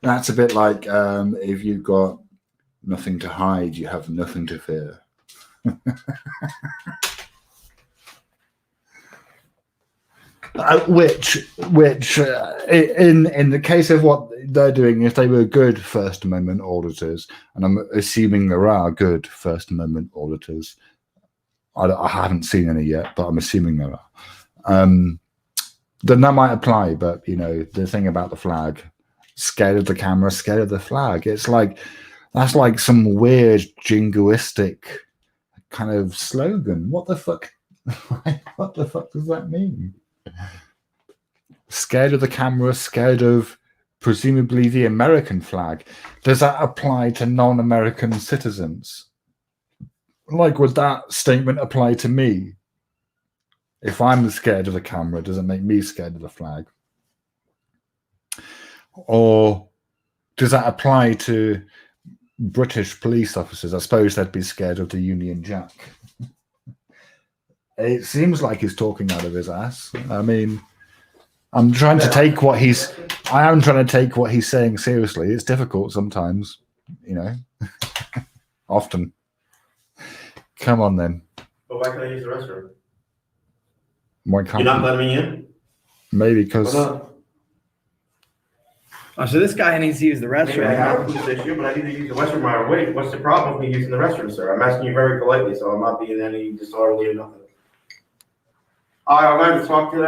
That's a bit like if you've got nothing to hide, you have nothing to fear. Which in the case of what they're doing, if they were good First Amendment auditors, and I'm assuming there are good First Amendment auditors, I haven't seen any yet, but I'm assuming there are. Then that might apply. But you know, the thing about the flag, scared of the camera, scared of the flag. It's like that's like some weird jingoistic kind of slogan. What the fuck? What the fuck does that mean? Scared of the camera, scared of presumably the American flag. Does that apply to non-American citizens? Like, would that statement apply to me? If I'm scared of the camera, does it make me scared of the flag? Or does that apply to British police officers? I suppose they'd be scared of the Union Jack. It seems like he's talking out of his ass. I mean, I'm trying to take what he's. I am trying to take what he's saying seriously. It's difficult sometimes, you know. Often. Come on then. But why can't I use the restroom? Why can't You're not letting me in? Maybe because. Oh, so this guy needs to use the Maybe I restroom. have a police issue, but I need to use the restroom right away. What's the problem with me using the restroom, sir? I'm asking you very politely, so I'm not being any disorderly or nothing. I'm going to talk to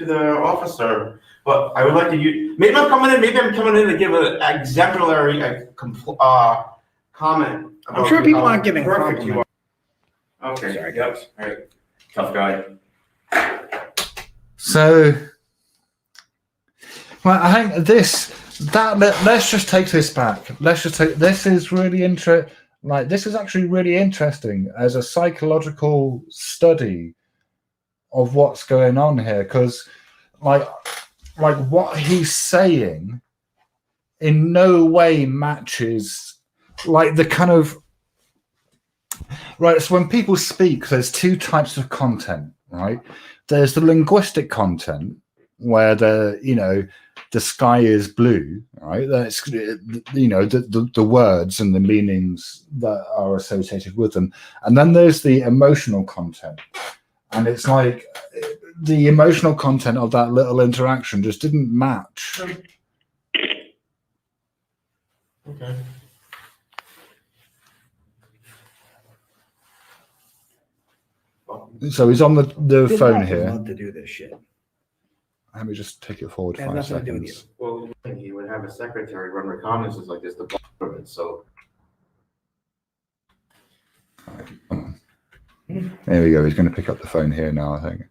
the officer, but I would like to use. Maybe I'm coming in to give an exemplary comment. I'm sure people aren't giving perfect you compliments. are. Okay. Sorry, Yep. All right. Tough guy. So, well, I think let's just take this back. Let's just take this is really this is actually really interesting as a psychological study of what's going on here, because like what he's saying in no way matches like the kind of right. So when people speak, there's two types of content, right? There's the linguistic content where the sky is blue, right? That's the words and the meanings that are associated with them, and then there's the emotional content, and it's like the emotional content of that little interaction just didn't match. Okay. So he's on the Good phone luck here. about to do this shit. Let me just take it forward It has 5 nothing to do with seconds. Well, he would have a secretary run reconnaissances like this to government, so. There we go. He's going to pick up the phone here now, I think.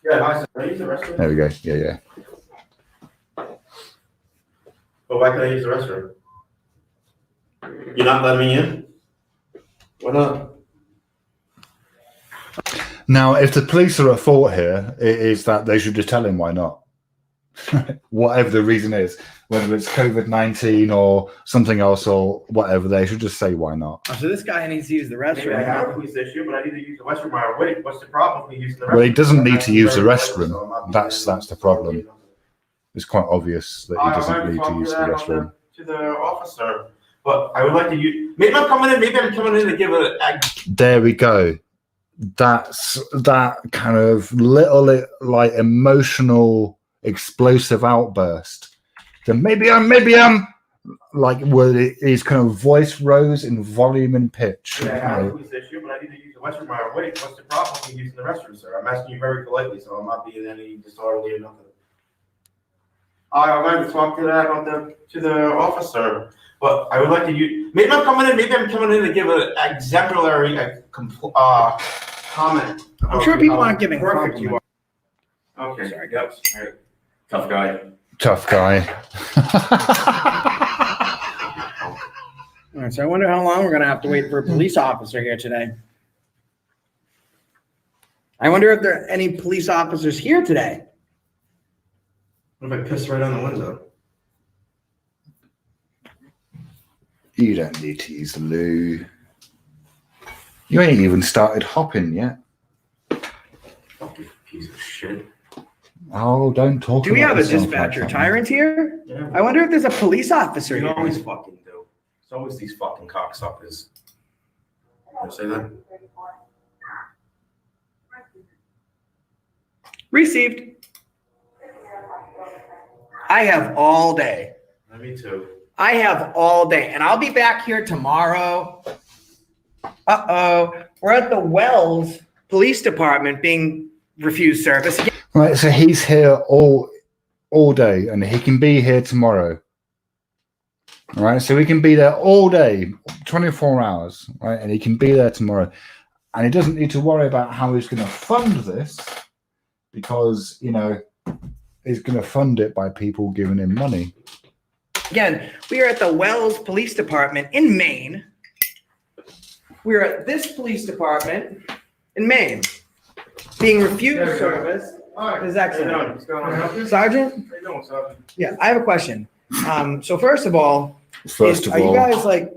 Yeah, hi, sir. Can I use the restroom? There we go. Yeah. But why can't I use the restroom? You're not letting me in? Why not? Now, if the police are at fault here, it is that they should just tell him why not. Whatever the reason is, whether it's COVID-19 or something else or whatever, they should just say why not. Oh, so this guy needs to use the Maybe I have a restroom. police issue, but I need to use the restroom right away. What's the problem with me using the restroom? Well, he doesn't need to use the I'm restroom. not That's being the problem. It's quite obvious that he I'm doesn't going need to talk use the that restroom. to the officer, but I would like to use. Maybe I'm coming in to give a. There we go. That's that kind of little like emotional explosive outburst. Then maybe I'm like where his kind of voice rose in volume and pitch. Yeah, I have a police issue, but I need to use the restroom right away. What's the problem with me using the restroom, sir? I'm asking you very politely, so I'm not being any disorderly or nothing. I'm going to talk to the officer, but I would like to use. Maybe I'm coming in to give an exemplary comment. I'm sure people aren't giving perfect you compliments. are. Okay. Sorry, Yep. All right. Tough guy. Tough guy. All right, so I wonder how long we're gonna have to wait for a police officer here today. I wonder if there are any police officers here today. What if I piss right on the window? You don't need to use the loo. You ain't even started hopping yet. Fucking piece of shit. Oh, don't talk Do we about have a yourself dispatcher like that, tyrant here? Yeah. I wonder if there's a police officer You here. always fucking do. It's always these fucking cocksuckers. You say that? Received. I have all day. Me too. I have all day, and I'll be back here tomorrow. We're at the Wells Police Department being refused service. Right, so he's here all day, and he can be here tomorrow. All right, so we can be there all day, 24 hours, right? And he can be there tomorrow, and he doesn't need to worry about how he's going to fund this, because you know he's going to fund it by people giving him money. Again, we are at the Wells Police Department in Maine. We're at this police department in Maine being refused service. This is excellent. What's going on? Sergeant? How you doing, Sergeant? Yeah, I have a question. So first of all, are you guys like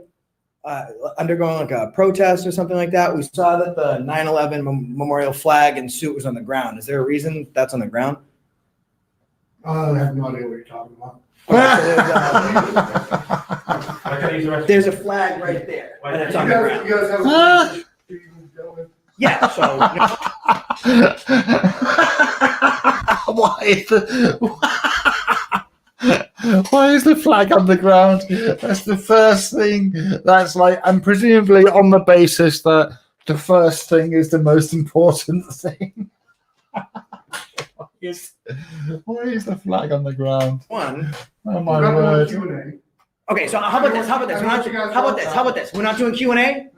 undergoing like a protest or something like that? We saw that the 9/11 memorial flag and suit was on the ground. Is there a reason that's on the ground? I have no idea what you're talking about. There's a flag right there, and it's on the ground. You guys have a Yeah, so Why is the flag on the ground? That's the first thing. That's like, and presumably on the basis that the first thing is the most important thing. Why is the flag on the ground? one. Oh my word! Okay, so how about this? How about this? How about this? We're not doing Q&A?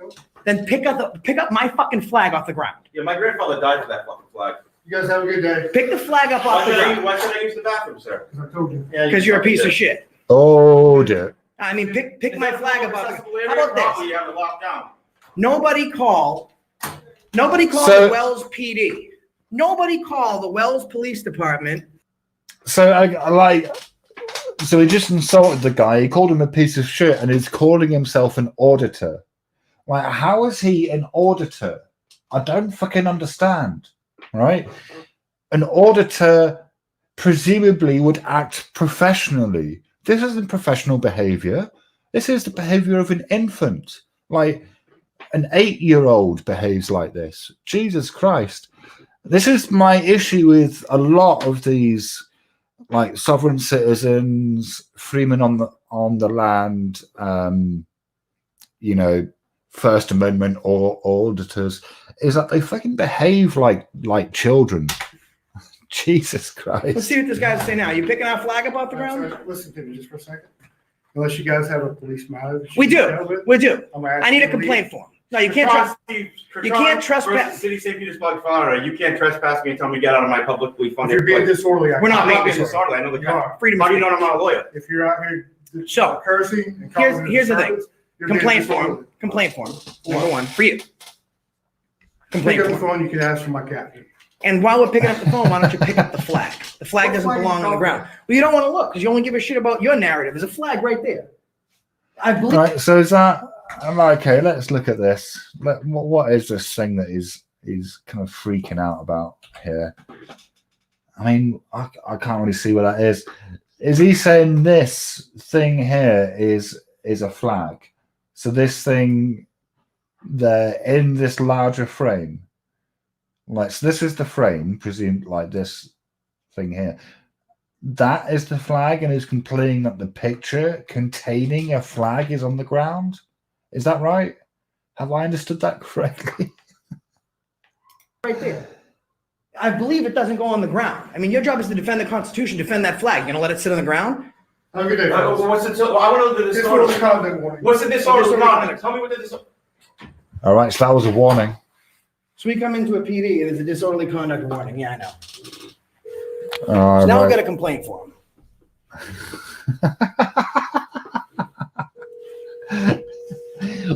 Then pick up my fucking flag off the ground. Yeah, my grandfather died for that fucking flag. You guys have a good day. Pick the flag up off the ground. Why should I use the bathroom, sir? I told you. Because you're a piece of shit. Oh dear! I mean, pick my flag up off the ground. How How about this? You have to lock down. Nobody call So- the Wells PD. Nobody call the Wells Police Department. So I like. So he just insulted the guy. He called him a piece of shit, and he's calling himself an auditor. Like, how is he an auditor? I don't fucking understand. Right? An auditor presumably would act professionally. This isn't professional behavior. This is the behavior of an infant. Like, an 8-year-old behaves like this. Jesus Christ. This is my issue with a lot of these, like, sovereign citizens, freemen on the land, you know, First Amendment or auditors, is that they fucking behave like children. Jesus Christ. Let's see what this guy's saying now. You picking our flag up off the ground? Listen to me just for a second. Unless you guys have a police matter. that you We need do. help with, We do. I'm gonna ask I need you a to leave. complaint form. No, you can't trust. You can't trespass. City of St. Petersburg, Florida. You can't trespass me and tell me to get out of my publicly If funded you're being place. disorderly, We're not I'm being not being disorderly. disorderly. I know the You cop. are. Freedom How of do you know speech. I'm not a lawyer? If you're out here So, cursing and here's the thing. you're being Complaint disorderly. form. Complaint form. Number one for you. Pick Complaint up the form. phone, you can ask for my captain. And while we're picking up the phone, why don't you pick up the flag? The flag What doesn't flag are you belong on the talking ground. Well, you don't want to look because you only give a shit about your narrative. There's a flag right there. I believe. Right, so is that? I'm like, okay, let's look at this. What is this thing that he's kind of freaking out about here? I mean, I can't really see what that is. Is he saying this thing here is a flag? So this thing there in this larger frame, like, so this is the frame, presumed, like this thing here. That is the flag, and is complaining that the picture containing a flag is on the ground. Is that right? Have I understood that correctly? Right there. I believe it doesn't go on the ground. I mean, your job is to defend the Constitution, defend that flag. You're gonna let it sit on the ground? Have a good day, fellas. What's it? I want to know the Disorderly disorder. conduct warning. What's the disorder? Disorderly conduct. Tell me what the disorder. All right, so that was a warning. So we come into a PD and it's a disorderly conduct warning. Yeah, I know. All So now right. we've got a complaint for him.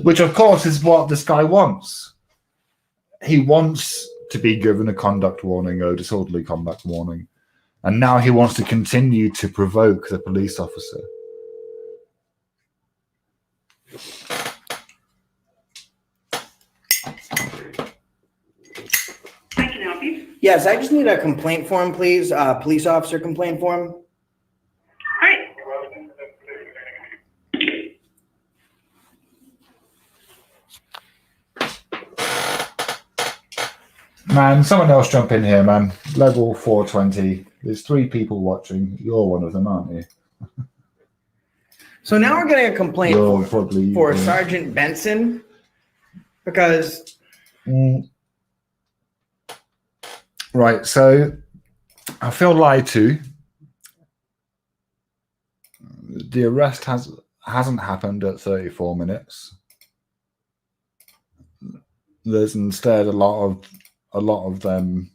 Which, of course, is what this guy wants. He wants to be given a conduct warning or disorderly conduct warning. And now he wants to continue to provoke the police officer. I can help you. Yes, I just need a complaint form, please. Police officer complaint form. All right. Man, someone else jump in here, man. Level 420. There's 3 people watching. You're one of them, aren't you? So now we're getting a complaint You're probably for Sergeant Benson because Right, so I feel lied to. The arrest hasn't happened at 34 minutes. There's instead a lot of them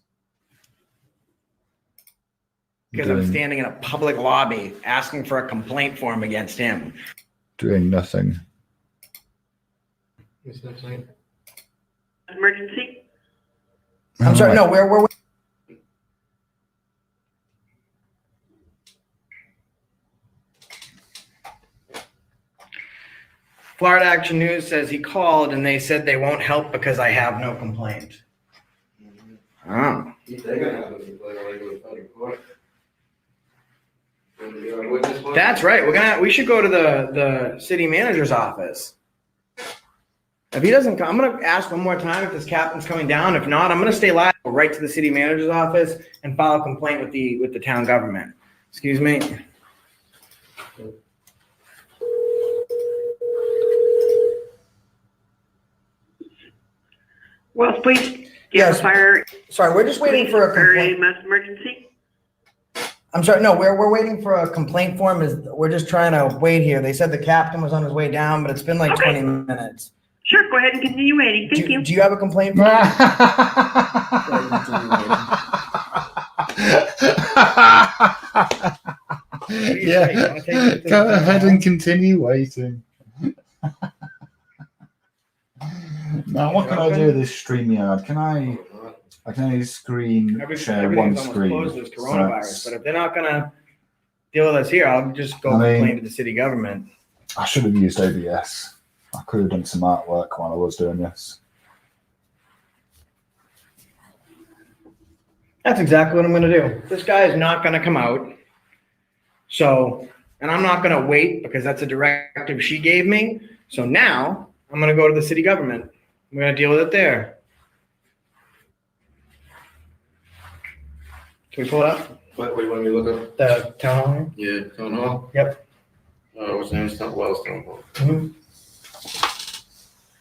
I'm standing in a public lobby asking for a complaint form against him. doing nothing. Emergency? I'm sorry, no, we're Florida Action News says he called and they said they won't help because I have no complaint. Oh. That's right. We should go to the city manager's office. If he doesn't come, I'm gonna ask one more time if this captain's coming down. If not, I'm gonna stay live, go right to the city manager's office and file a complaint with the town government. Excuse me. Wells, please. Yes. Fire. Sorry, we're just waiting for a complaint. mass emergency? I'm sorry, no, we're waiting for a complaint form. We're just trying to wait here. They said the captain was on his way down, but it's been like Okay. 20 minutes. Sure, go ahead and continue waiting. Thank you. Do you have a complaint form? Yeah, go ahead and continue waiting. Now, what can I do with this StreamYard? Can I screen share one Everything's almost screen? closed with So coronavirus, it's- but if they're not gonna deal with us here, I'll just go I mean- complain to the city government. I should have used OBS. I could have done some artwork while I was doing this. That's exactly what I'm gonna do. This guy is not gonna come out. So, and I'm not gonna wait because that's a directive she gave me. So now I'm gonna go to the city government. We're gonna deal with it there. Can we pull it up? What do you want me to look up? The town hall? Yeah, town hall? Yep. What's the name? It's not Wells Town Hall. Mhm.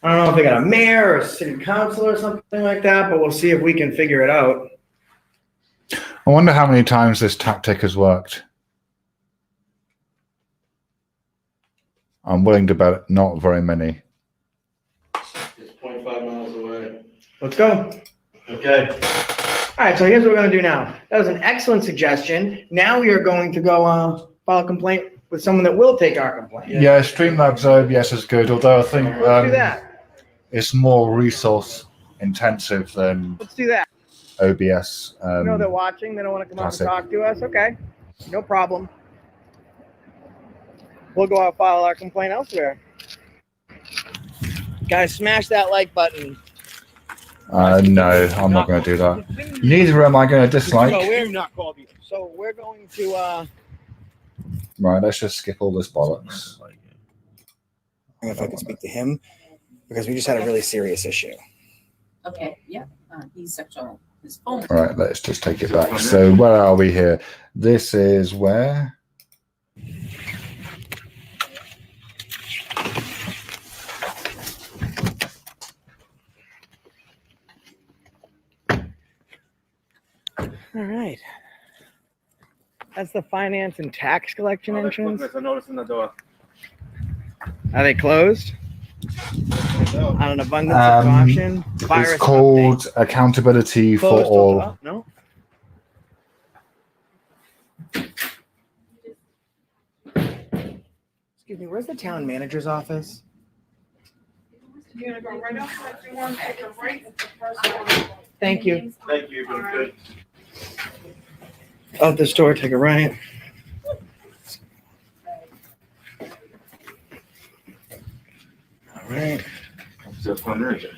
I don't know if they got a mayor or a city council or something like that, but we'll see if we can figure it out. I wonder how many times this tactic has worked. I'm willing to bet not very many. It's 25 miles away. Let's go. Okay. All right, so here's what we're gonna do now. That was an excellent suggestion. Now we are going to go file a complaint with someone that will take our complaint. Yeah, Streamlabs OBS is good, although I think Let's do that. it's more resource intensive than Let's do that. OBS. You know they're watching. They don't want to come up and classic. talk to us. Okay, no problem. We'll go out and file our complaint elsewhere. Guys, smash that like button. No, I'm not going to do that. Neither am I going to dislike. So we're going to. Right, let's just skip all this bollocks. If I could speak to him, because we just had a really serious issue. Okay, yeah, he's actually on his phone. All right, let's just take it back. So where are we here? This is where? All right. That's the finance and tax collection entrance. There's a notice in the door. Are they closed? On an abundance of caution. Virus It's called Accountability update. for Closed till- All. oh, no. Excuse me, where's the town manager's office? You're gonna go right up, you want to take a right at the first one. Thank you. Thank you. Been good. Out the store, take a right. right. It's a fundraiser.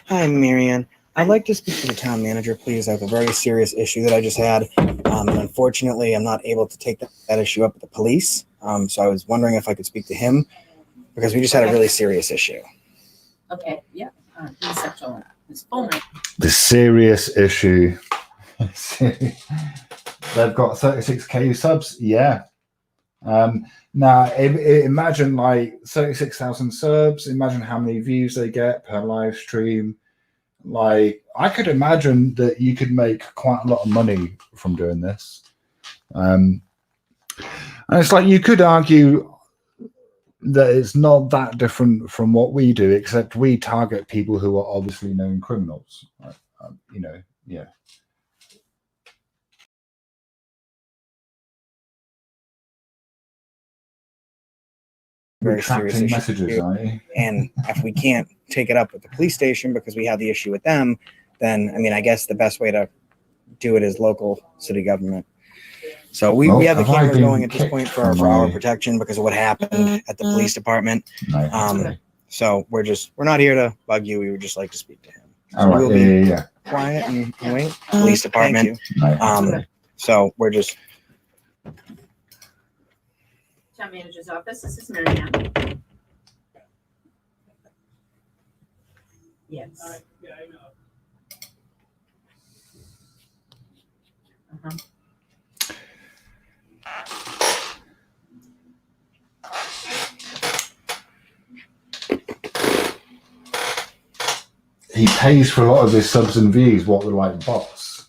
Hi, Marianne. I'd like to speak to the town manager, please. I have a very serious issue that I just had. And unfortunately, I'm not able to take that issue up with the police. So I was wondering if I could speak to him because we just had a really serious issue. Okay, yeah, he's actually his phone. The serious issue. They've got 36k subs. Yeah. Now, imagine like 36,000 subs. Imagine how many views they get per live stream. Like, I could imagine that you could make quite a lot of money from doing this. And it's like you could argue that it's not that different from what we do, except we target people who are obviously known criminals. You know, yeah. Very serious Retracting issue. messages, aren't you? And if we can't take it up with the police station because we have the issue with them, then, I mean, I guess the best way to do it is local city government. So we have the have I cameras been going at this kicked point for from our my- protection because of what happened at the police department. No. So we're not here to bug you. We would just like to speak to him. All right. we'll Yeah. Quiet and wait. Police department. No. So we're just. Town manager's office, this is Marianne. Yes. Uh-huh. He pays for a lot of his subs and views. What, they're like bots?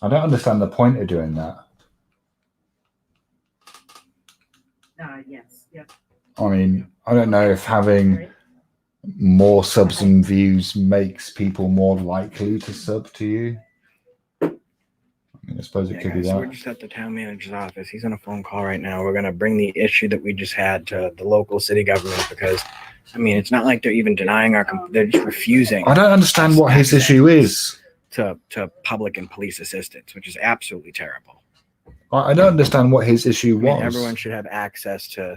I don't understand the point of doing that. Yes, yep. I mean, I don't know if having more subs and views makes people more likely to sub to you. I mean, I suppose it could be So we're that. just at the town manager's office. He's on a phone call right now. We're going to bring the issue that we just had to the local city government because, I mean, it's not like they're even denying they're just refusing. I don't understand what his issue is. To public and police assistance, which is absolutely terrible. I don't understand what his issue I mean, was. everyone should have access to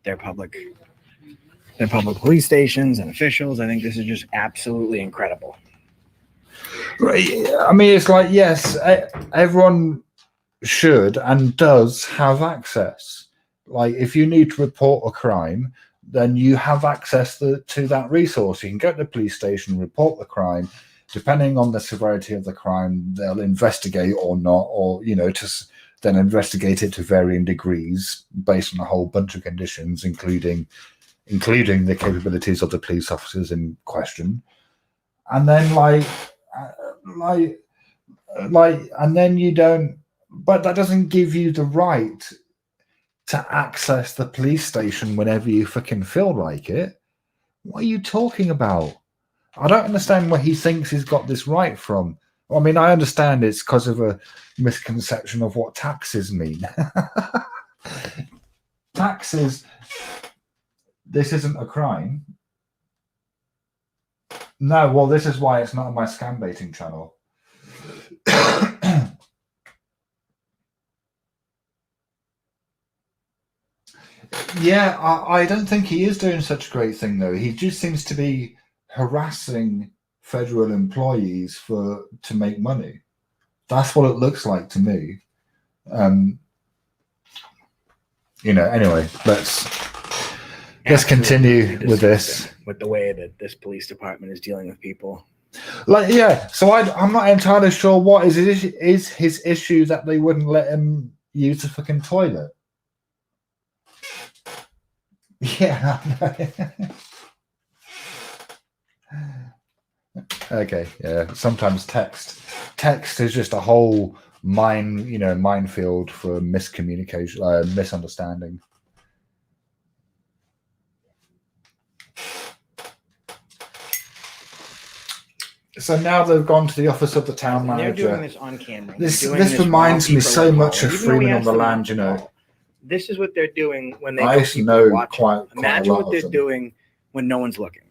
their public police stations and officials. I think this is just absolutely incredible. Right. I mean, it's like, yes, everyone should and does have access. Like, if you need to report a crime, then you have access to that resource. You can go to the police station, report the crime. Depending on the severity of the crime, they'll investigate or not, or, you know, to then investigate it to varying degrees based on a whole bunch of conditions, including the capabilities of the police officers in question. And then and then you don't, but that doesn't give you the right to access the police station whenever you fucking feel like it. What are you talking about? I don't understand where he thinks he's got this right from. I mean, I understand it's because of a misconception of what taxes mean. Taxes, this isn't a crime. No, well, this is why it's not on my scam baiting channel. Yeah, I don't think he is doing such a great thing, though. He just seems to be harassing federal employees to make money. That's what it looks like to me. You know, anyway, let's continue with this. With the way that this police department is dealing with people. Like, yeah, so I'm not entirely sure what is his issue that they wouldn't let him use the fucking toilet. Yeah. Okay, yeah. Sometimes text is just a whole minefield for miscommunication, misunderstanding. So now they've gone to the office of the town And they're doing manager. this on camera. This They're doing this reminds while me people so are much of calling. Even though we Freeman on asked the them not Land, to you know. call. This is what they're doing when they I go used to people know watching. quite a Imagine lot what they're of them. doing when no one's looking.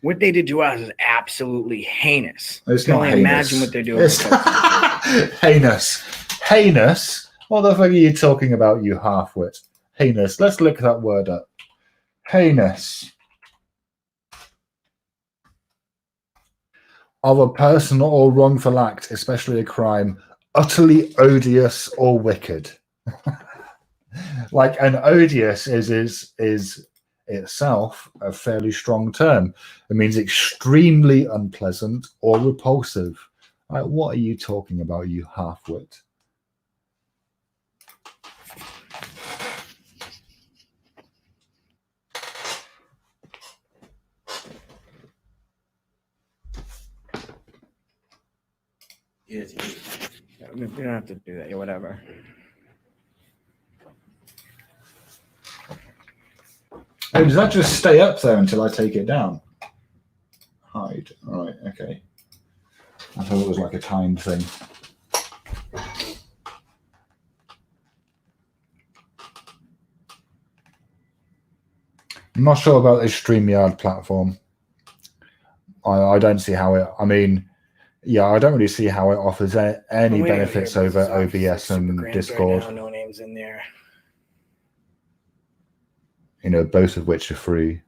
What they did to us is absolutely heinous. It's You can not only heinous. imagine what they're doing. It's heinous. Heinous. What the fuck are you talking about, you half-wit? Heinous. Let's look that word up. Heinous. Of a personal or wrongful act, especially a crime, utterly odious or wicked. Like an odious is itself a fairly strong term. It means extremely unpleasant or repulsive. Like, what are you talking about, you half-wit? We don't have to do that. Yeah, whatever. Oh, does that just stay up there until I take it down? Hide. All right, okay. I thought it was like a timed thing. I'm not sure about this StreamYard platform. I don't see how it, I mean, yeah, I don't really see how it offers any benefits over OBS and Discord. No names in there. You know, both of which are free.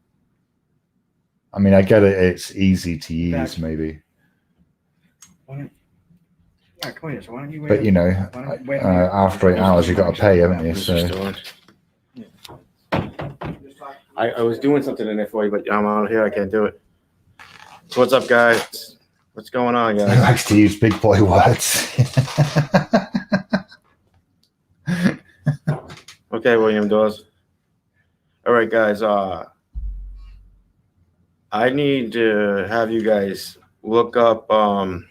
I mean, I get it, it's easy to use, maybe. Yeah, come here. So why don't you wait? But, you know, after 8 hours, you've got to pay, haven't you? So. I was doing something in there for you, but I'm out here. I can't do it. So what's up, guys? What's going on, He guys? likes to use big boy words. Okay, William Dawes. All right, guys. I need to have you guys look up the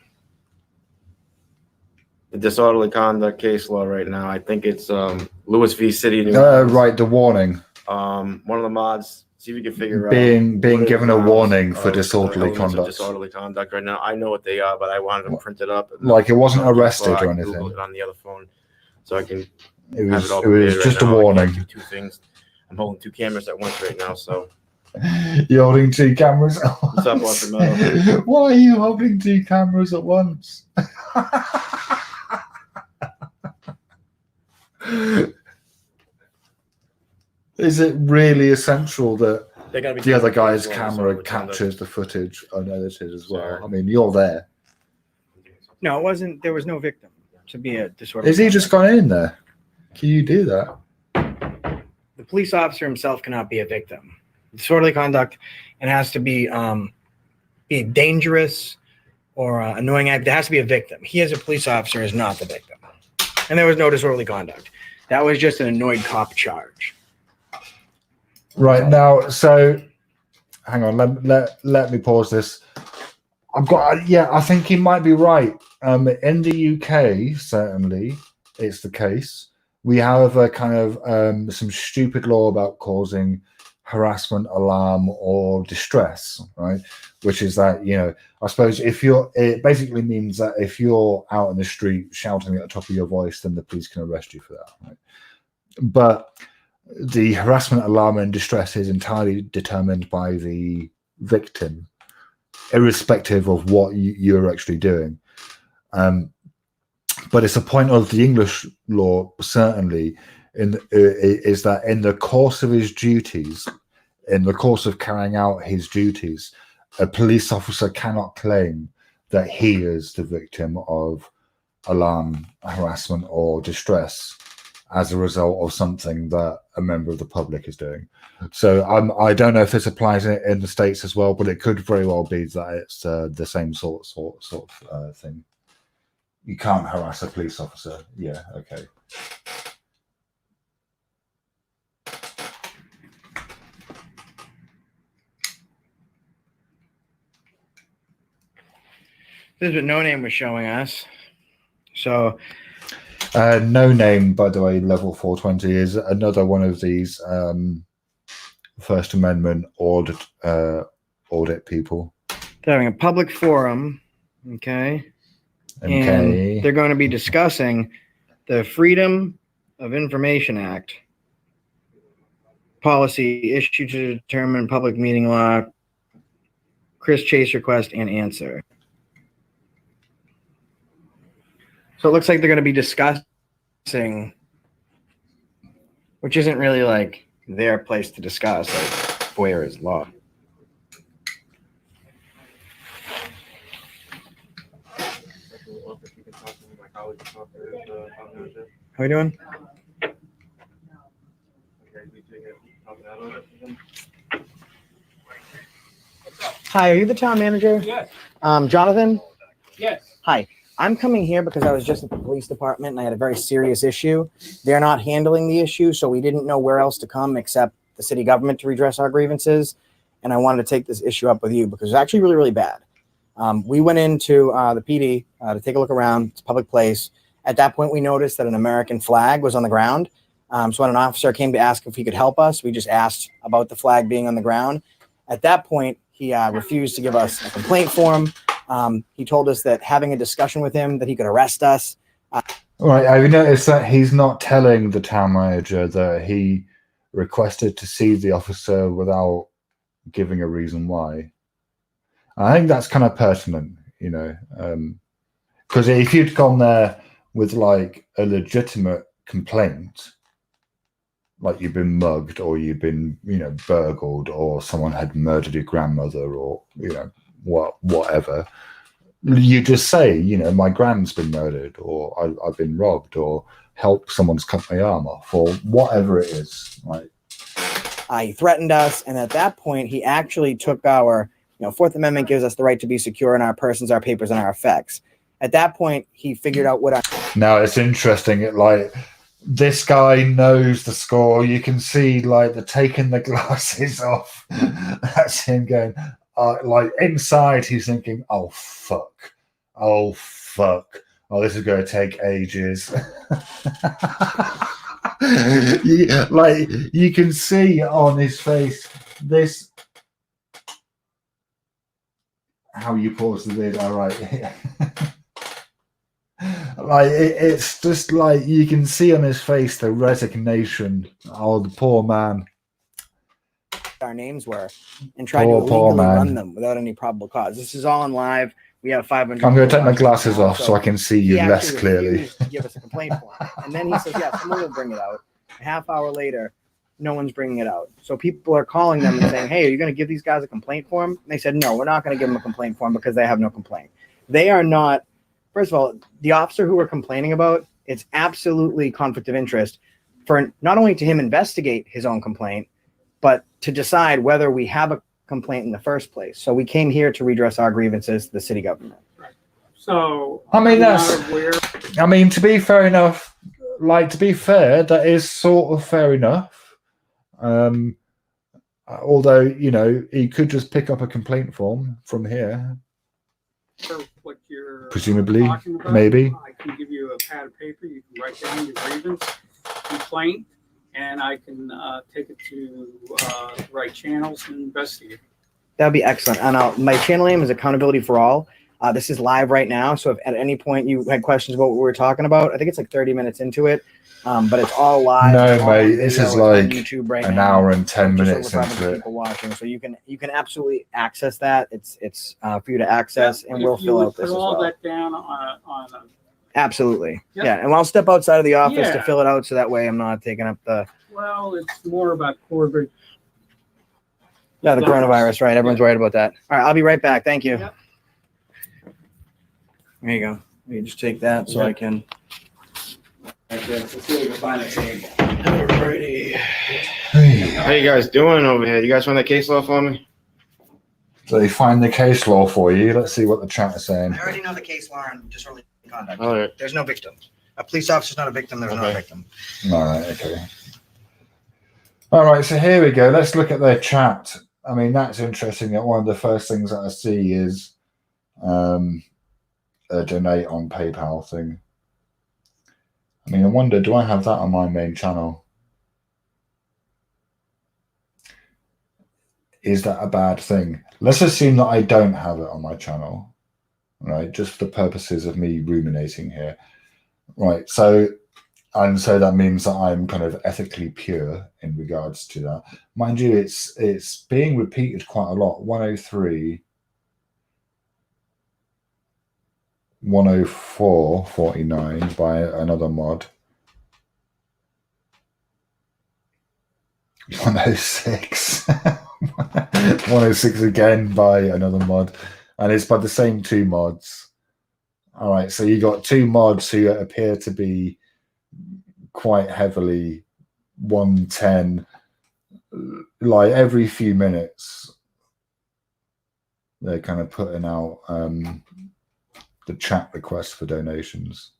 disorderly conduct case law right now. I think it's Lewis v. City of New Orleans. Right, the warning. One of the mods. See if you can figure out Being what given are a the warning grounds for of disorderly elements of conduct. Disorderly conduct right now. I know what they are, but I wanted them printed up. Like, it wasn't arrested Before or I Google anything. it on the other phone, so I can It have was, it all it was prepared just right a now. I can't warning. do two things. I'm holding two cameras at once right now, so You're holding two cameras at What's up, once. Watermelon? Why are you holding two cameras at once? Is it really essential that they gotta be the other guy's as well, camera disorderly conduct. captures the footage unedited as well? Sorry. I mean, you're there. No, it wasn't. There was no victim to be a disorderly. Is he just conduct. gone in there? Can you do that? The police officer himself cannot be a victim. Disorderly conduct, it has to be dangerous or annoying act. There has to be a victim. He, as a police officer, is not the victim. And there was no disorderly conduct. That was just an annoyed cop charge. Right now, so hang on, let me pause this. I think he might be right. In the UK, certainly, it's the case. We have a kind of some stupid law about causing harassment, alarm, or distress, right? Which is that, you know, I suppose it basically means that if you're out in the street shouting at the top of your voice, then the police can arrest you for that, right? But the harassment, alarm, and distress is entirely determined by the victim, irrespective of what you're actually doing. But it's a point of the English law, certainly, is that in the course of his duties, in the course of carrying out his duties, a police officer cannot claim that he is the victim of alarm, harassment, or distress as a result of something that a member of the public is doing. So I don't know if this applies in the States as well, but it could very well be that it's the same sort of thing. You can't harass a police officer. Yeah, okay. This is what No Name was showing us. So No Name, by the way, level 420 is another one of these First Amendment audit people. they're having a public forum, okay? And they're going to be discussing the Freedom of Information Act policy issued to determine public meeting law, Chris Chase request and answer. So it looks like they're going to be discussing which isn't really like their place to discuss. Like FOIA is law. How we doing? Hi, are you the town manager? Yes. Jonathan? Yes. Hi. I'm coming here because I was just at the police department and I had a very serious issue. They're not handling the issue, so we didn't know where else to come except the city government to redress our grievances. And I wanted to take this issue up with you because it's actually really, really bad. We went into the PD to take a look around. It's a public place. At that point, we noticed that an American flag was on the ground. So when an officer came to ask if he could help us, we just asked about the flag being on the ground. At that point, he refused to give us a complaint form. He told us that having a discussion with him, that he could arrest us. Right, I've noticed that he's not telling the town manager that he requested to see the officer without giving a reason why. I think that's kind of pertinent, you know, because if you'd gone there with like a legitimate complaint, like you've been mugged or you've been, you know, burgled or someone had murdered your grandmother or, you know, whatever, you just say, you know, my grand's been murdered or I've been robbed or help someone's cut my arm off or whatever it is. Right. He threatened us, and at that point, he actually took our, you know, Fourth Amendment gives us the right to be secure in our persons, our papers, and our effects. At that point, he figured out what Now it's interesting. It like this guy knows the score. You can see like the taking the glasses off. That's him going. Like inside, he's thinking, "Oh fuck, oh fuck, oh this is going to take ages." Like you can see on his face this. How you pause the lid? All right. Like it's just like you can see on his face the resignation. Oh, the poor man. our names were and tried Poor, to poor illegally man. run them without any probable cause. This is all on live. We have 500. I'm going to take my people glasses watching off now, so I can see you he less actually clearly. refused to give us a complaint form. And then he says, yeah, someone will bring it out. A half hour later, no one's bringing it out. So people are calling them and saying, hey, are you going to give these guys a complaint form? And they said, no, we're not going to give them a complaint form because they have no complaint. They are not, first of all, the officer who we're complaining about, it's absolutely conflict of interest for not only to him investigate his own complaint, but to decide whether we have a complaint in the first place. So we came here to redress our grievances to the city government. So I mean, I'm that's- not aware. I mean, to be fair enough, like to be fair, that is sort of fair enough. Although, you know, he could just pick up a complaint form from here, What you're presumably, talking about. maybe. I can give you a pad of paper. You can write down your grievance, complaint, and I can take it to the right channels and investigate. That'd be excellent. And my channel name is Accountability for All. This is live right now. So if at any point you had questions about what we were talking about, I think it's like 30 minutes into it, but it's all live. No, It's all mate, on this video. is It's on like YouTube right an now. hour and 10 Just minutes over 500 into it. people watching, so you can absolutely access that. It's for you to access, and If we'll you fill would out this put as all well. that down on a, Absolutely, Yep. yeah. And I'll step outside of the office to Yeah. fill it out, so that way I'm not taking up the well, it's more about corporate. the coronavirus. Right, everyone's worried about that. All right, I'll be right back. Thank you. Yep. There you go. You just take that so I can. Let's see if we can find a table. Alrighty. How you guys doing over here? You guys find that case law for me? So they find the case law for you. Let's see what the chat is saying. I already know the case law and disorderly conduct. All right. There's no victim. A police officer's not a victim. There's no Okay. victim. All right, okay. All right, so here we go. Let's look at their chat. I mean, that's interesting. That one of the first things that I see is a donate on PayPal thing. I mean, I wonder, do I have that on my main channel? Is that a bad thing? Let's assume that I don't have it on my channel, right? Just for the purposes of me ruminating here. Right, so that means that I'm kind of ethically pure in regards to that. Mind you, it's being repeated quite a lot. 103, 104.49 by another mod. 106. 106 again by another mod, and it's by the same two mods. All right, so you got two mods who appear to be quite heavily 110. Like every few minutes, they're kind of putting out the chat request for donations.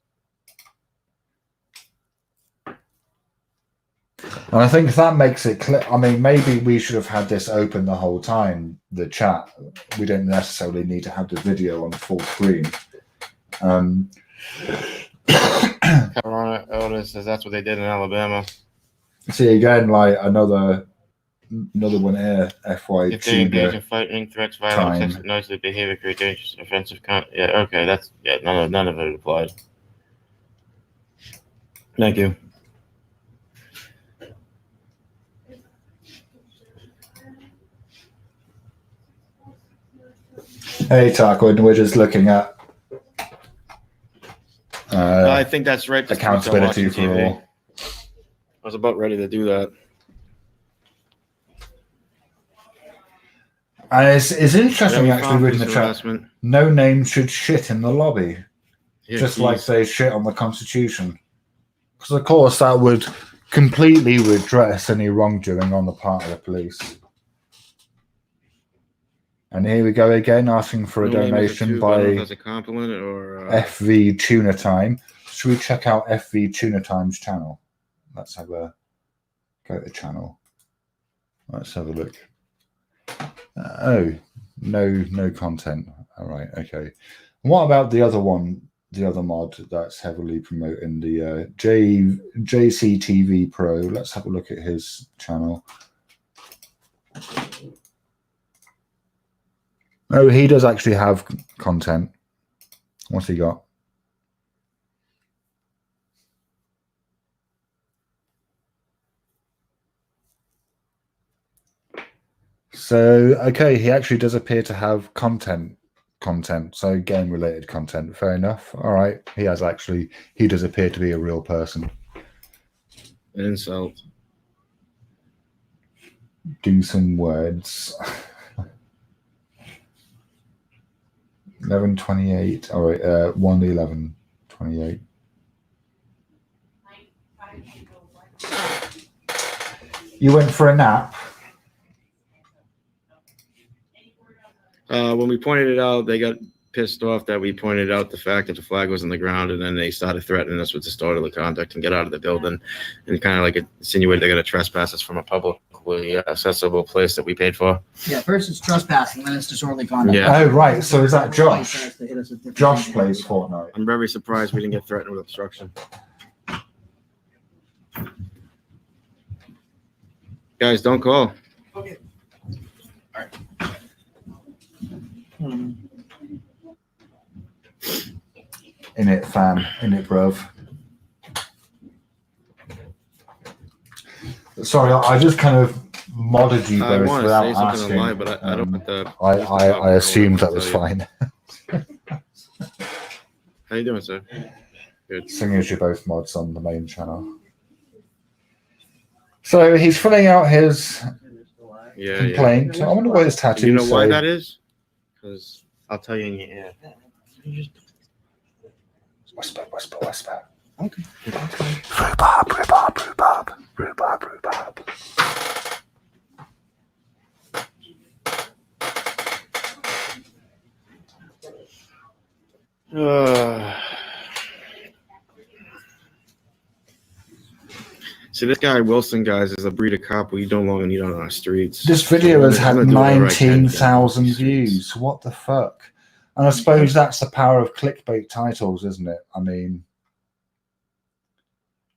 And I think that makes it clear. I mean, maybe we should have had this open the whole time, the chat. We don't necessarily need to have the video on full screen. Carolina Elders says that's what they did in Alabama. See, again, like another one here, FY If they engage in Tudor. fighting, threats, violence, Time. excessive noisy behavior, create dangerous, offensive yeah, okay, that's none of it applied. Thank you. Hey, Tarquin, we're just looking at I think that's right. just because I'm accountability watching for TV. all. I was about ready to do that. And it's interesting, Yeah, we actually, found reading the police chat. harassment. No name should shit in the lobby, Yeah, just geez. like they shit on the Constitution. Because, of course, that would completely redress any wrongdoing on the part of the police. And here we go again, asking for a No name is donation tube, I don't know if by that's a compliment or FV Tuna Time. Should we check out FV Tuna Time's channel? Let's have a go to the channel. Let's have a look. Oh, no content. All right, okay. What about the other one, the other mod that's heavily promoting the JCTV Pro? Let's have a look at his channel. Oh, he does actually have content. What's he got? So, okay, he actually does appear to have content, so game-related content. Fair enough. All right, he does appear to be a real person. an insult. Do some words. 11:28. All right, 1:11:28. You went for a nap. When we pointed it out, they got pissed off that we pointed out the fact that the flag was on the ground, and then they started threatening us with disorderly conduct and get out of the building, and kind of like insinuated they're going to trespass us from a publicly accessible place that we paid for. Yeah, first it's trespassing, then it's disorderly conduct. Yeah. Oh, right. So is that Josh? Tries to hit us with different Josh things. plays Fortnite. I'm very surprised we didn't get threatened with obstruction. Guys, don't call. Okay. In it, fam. In it, bruv. Sorry, I just kind of modded you I both want to without say something asking. to lie, but I don't want the. I assumed that was fine. How you doing, sir? Good. Seeing as you're both mods on the main channel. So he's filling out his Yeah, complaint. I wonder what his tattoos You know why say. that is? Because I'll tell you in your ear. Whisper, whisper, whisper. Okay. Rhubarb, rhubarb, rhubarb, rhubarb, rhubarb. See, this guy Wilson, guys, is a breed of cop we no longer need on our streets. This video has I'm had gonna do whatever I can to get him off the 19,000 streets. views. What the fuck? And I suppose that's the power of clickbait titles, isn't it? I mean,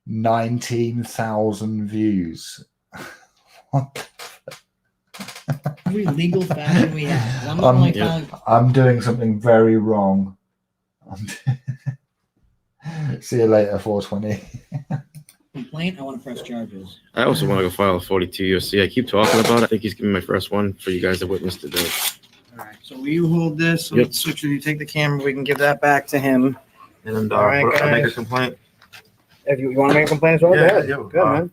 19,000 views. What? Every legal fashion we have. 'Cause I'm the Um, only yeah. kind I'm doing something very wrong. See you later, 420. complaint. I want to press charges. I also want to go file a 42 USC. I keep talking about it. I think he's giving me my first one for you guys to witness today. All right. So will you hold this? So Yep. let's switch. You take the camera. We can give that back to him. And All right, I'll make a guys. complaint. If you want to make a complaint as well, Yeah, go ahead. yeah, Good, man.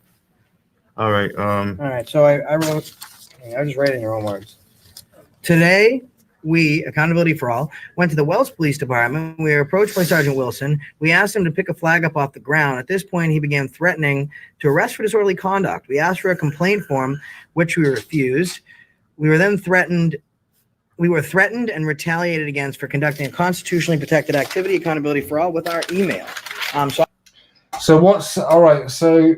All right. All right, so I wrote, I just read it in your own words. Today, we, Accountability for All, went to the Wells Police Department. We were approached by Sergeant Wilson. We asked him to pick a flag up off the ground. At this point, he began threatening to arrest for disorderly conduct. We asked for a complaint form, which we refused. We were threatened and retaliated against for conducting a constitutionally protected activity, Accountability for All, with our email. So what's all right? So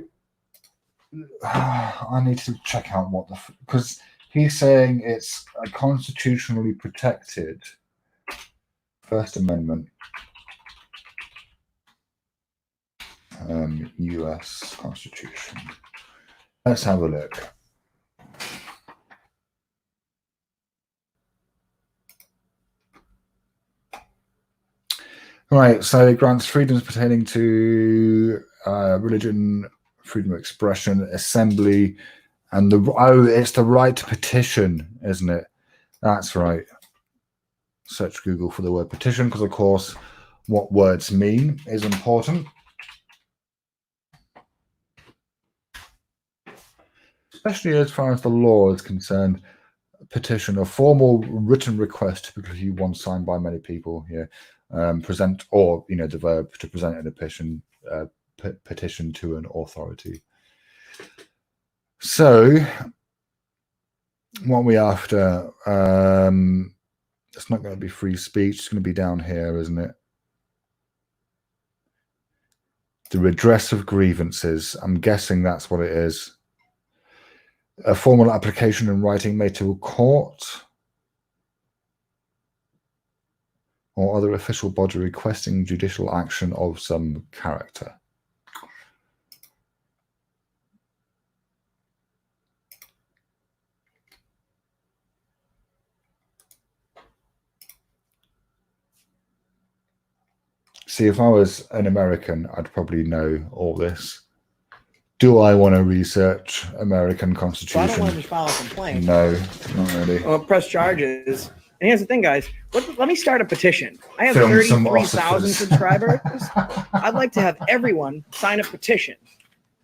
I need to check out what the because he's saying it's a constitutionally protected First Amendment, U.S. Constitution. Let's have a look. Right, so it grants freedoms pertaining to religion, freedom of expression, assembly, and it's the right to petition, isn't it? That's right. Search Google for the word petition, because of course what words mean is important. Especially as far as the law is concerned. Petition, a formal written request, typically one signed by many people here. Present, or the verb to present in a petition to an authority. So what are we after? It's not going to be free speech. It's going to be down here, isn't it? The redress of grievances. I'm guessing that's what it is. A formal application in writing made to a court or other official body requesting judicial action of some character. See, if I was an American, I'd probably know all this. Do I want to research American Constitution? So I don't want to just file a complaint. No, not really. Well, press charges. And here's the thing, guys. Let me start a petition. I have Film some 33,000 ostriches. subscribers. I'd like to have everyone sign a petition.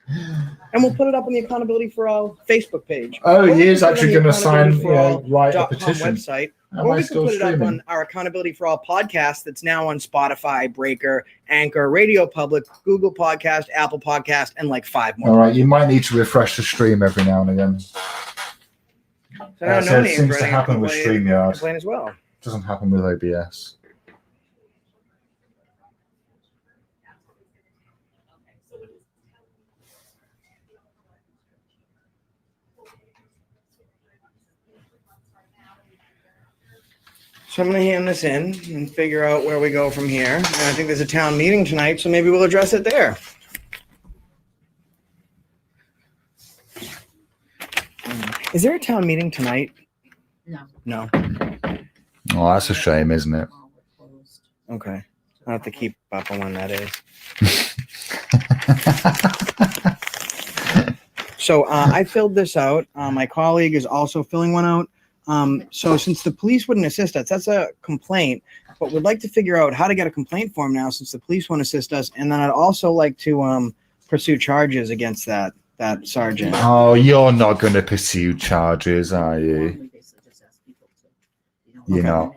And we'll put it up on the Accountability for All Facebook page. Oh, Or we he is can put it actually on the going to sign, write a accountabilityforall.com petition. website. Am Or I we can still put it up streaming? on our Accountability for All podcast that's now on Spotify, Breaker, Anchor, Radio Public, Google Podcast, Apple Podcast, and like 5 more. All right, you might need to refresh the stream every now and again. So now So no it names seems to running happen with complain- StreamYard. complain as well. Doesn't happen with OBS. So I'm going to hand this in and figure out where we go from here. And I think there's a town meeting tonight, so maybe we'll address it there. Is there a town meeting tonight? No. No. Oh, that's a shame, isn't it? Okay. I'll have to keep up on when that is. So I filled this out. My colleague is also filling one out. So since the police wouldn't assist us, that's a complaint, but we'd like to figure out how to get a complaint form now since the police won't assist us. And then I'd also like to pursue charges against that sergeant. Oh, you're not going to pursue charges, are you? You're not.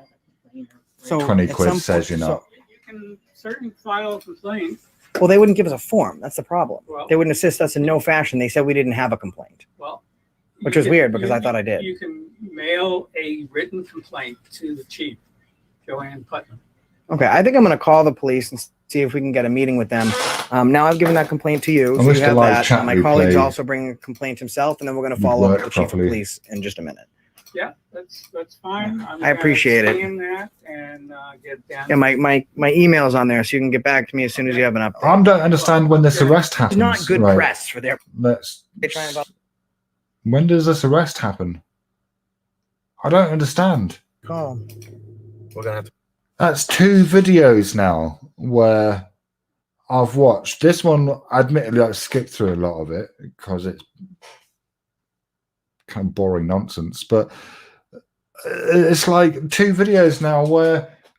So 20 at quid some says point- you're not. You can certainly file a complaint. Well, they wouldn't give us a form. That's the problem. Well- They wouldn't assist us in no fashion. They said we didn't have a complaint. Well, Which you was can- weird because you- I thought I did. You can mail a written complaint to the chief, Joanne Putnam. Okay, I think I'm going to call the police and see if we can get a meeting with them. Now I've given that complaint to you. I So wish you the have live that. chat My colleague's replay also bringing a complaint himself, and then we're going to follow up with work the chief properly. of police in just a minute. Yeah, that's fine. I'm I appreciate it. gonna scan that and get down. Yeah, my email's on there, so you can get back to me as soon as you have an update. I don't understand when this arrest It's happens. not good Right, press for their. Let's. They try and When does this arrest happen? I don't understand. call. We're gonna have to. That's 2 videos now where I've watched. This one, admittedly, I've skipped through a lot of it because it's kind of boring nonsense. But it's like 2 videos now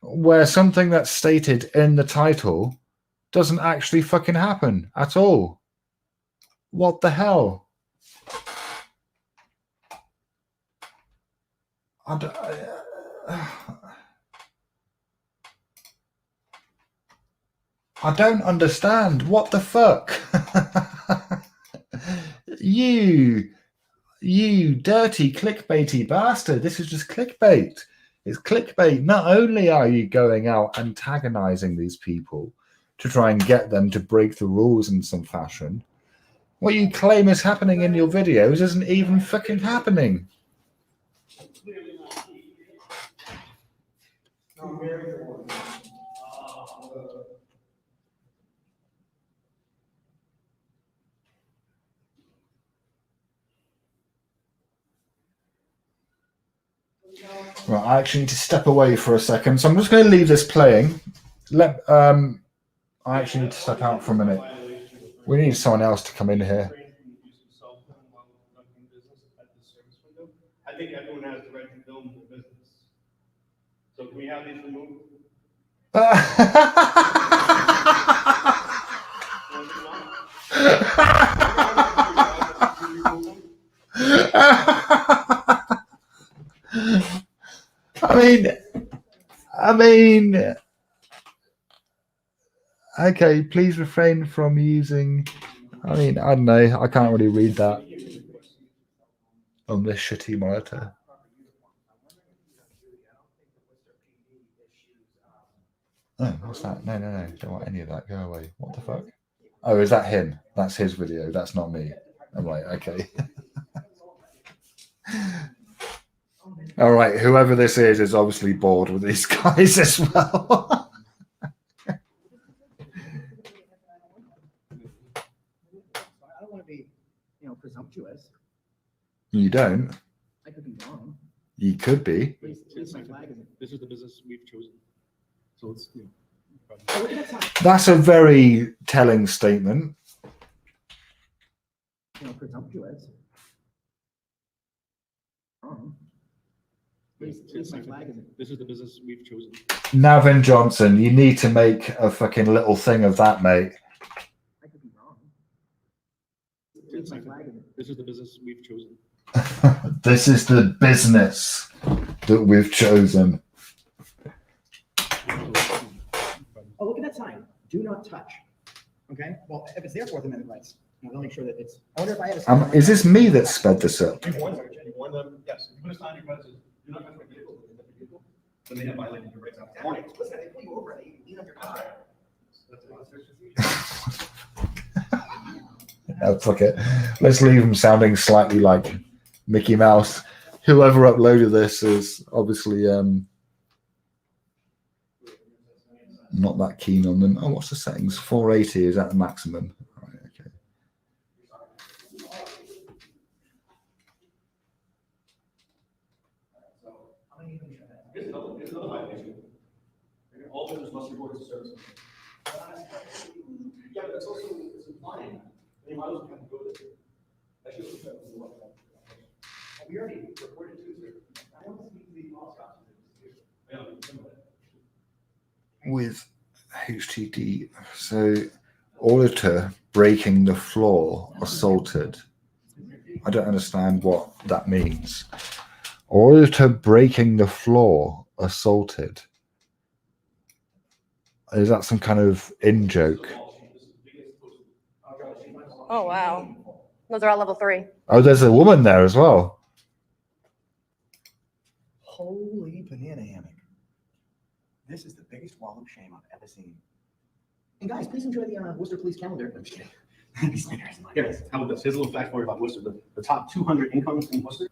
where something that's stated in the title doesn't actually fucking happen at all. What the hell? I don't understand. What the fuck? You dirty clickbaity bastard. This is just clickbait. It's clickbait. Not only are you going out antagonizing these people to try and get them to break the rules in some fashion, what you claim is happening in your videos isn't even fucking happening. Right, I actually need to step away for a second, so I'm just going to leave this playing. I actually need to step out for a minute. We need someone else to come in here. I think everyone has the right to film their business. So can we have these removed? I mean, okay, please refrain from using, I don't know, I can't really read that on this shitty monitor. Oh, what's that? No, don't want any of that, go away. What the fuck? Oh, is that him? That's his video, that's not me. I'm like, okay. All right, whoever this is obviously bored with these guys as well. I don't want to be, presumptuous. You don't? I could be wrong. You could be. This is the business we've chosen. So it's, That's a very telling statement. Presumptuous. this is the business we've chosen. Navin Johnson, you need to make a fucking little thing of that, mate. I could be wrong. This is the business we've chosen. This is the business that we've chosen. Oh, look at that sign. Do not touch. Okay. Well, if it's there, Fourth Amendment rights, they'll make sure that it's. I wonder if I had a. Is this me that sped this up? You warn them, yes. You put a sign in front that says, "Do not touch my vehicle." Then they have violated your rights. Warning. Listen, they pull you over. They lean on your car. Oh, fuck it. Let's leave them sounding slightly like Mickey Mouse. Whoever uploaded this is obviously not that keen on them. Oh, what's the settings? 480 is at the maximum. Right, okay. Here's another violation. All business must report to service. Yeah, but it's also implying. They might as well have to go there. That should have been the website. We already reported to, sir. I want to speak to the policy officer. With HTD, so auditor breaking the floor, assaulted. I don't understand what that means. Auditor breaking the floor, assaulted. Is that some kind of in-joke? Oh, wow. Those are all level 3. Oh, there's a woman there as well. Holy banana hammock. This is the biggest wall of shame I've ever seen. And guys, please enjoy the Worcester Police calendar. I'm just kidding. Yes, how about this? Here's a little fact for you about Worcester. The top 200 incomes in Worcester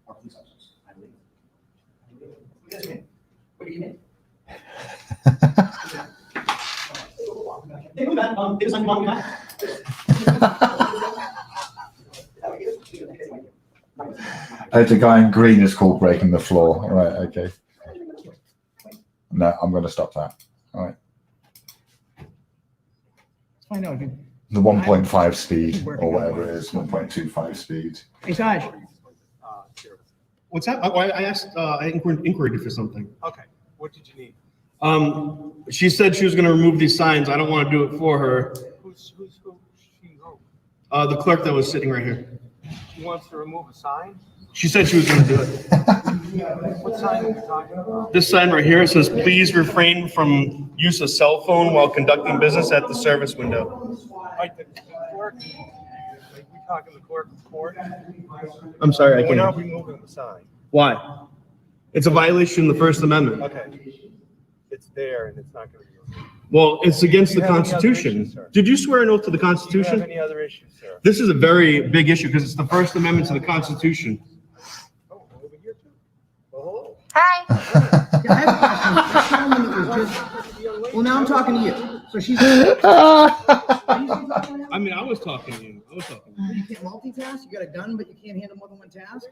are police officers, I believe. What do you mean? What do you mean? Hey, move that. It was on your mom. Oh, the guy in green is called breaking the floor. All right, okay. No, I'm going to stop that. All right. I know. The 1.5 speed or whatever it is, 1.25 speed. Hey, Saj. What's that? I asked, I inquired for something. Okay, what did you need? She said she was going to remove these signs. I don't want to do it for her. Who's The clerk that was sitting right here. She wants to remove a sign? She said she was going to do it. This sign right here says, "Please refrain from use of cell phone while conducting business at the service window." I'm sorry, I We're not can't. removing the sign. Why? It's a violation of the First Amendment. Okay. It's there and it's not going to be removed. Well, it's against Do the you have any other Constitution. issues, sir? Did you swear an ooth to the Do you have Constitution? any other issues, sir? This is a very big issue because it's the First Amendment to the Constitution. Oh, over here too. Oh. Hi. Yeah, I have a question. This woman was just, well, now I'm talking to you. So she's. I mean, I was talking to you. You can't multitask. You got a gun, but you can't handle more than one task.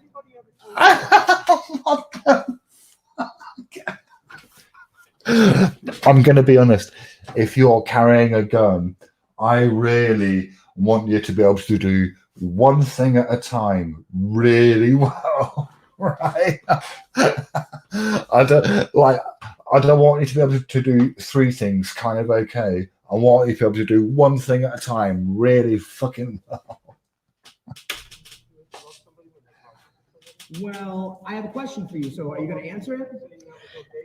I'm going to be honest. If you're carrying a gun, I really want you to be able to do one thing at a time really well, right? I don't want you to be able to do three things kind of okay. I want you to be able to do one thing at a time really fucking well. Well, I have a question for you. So are you going to answer it?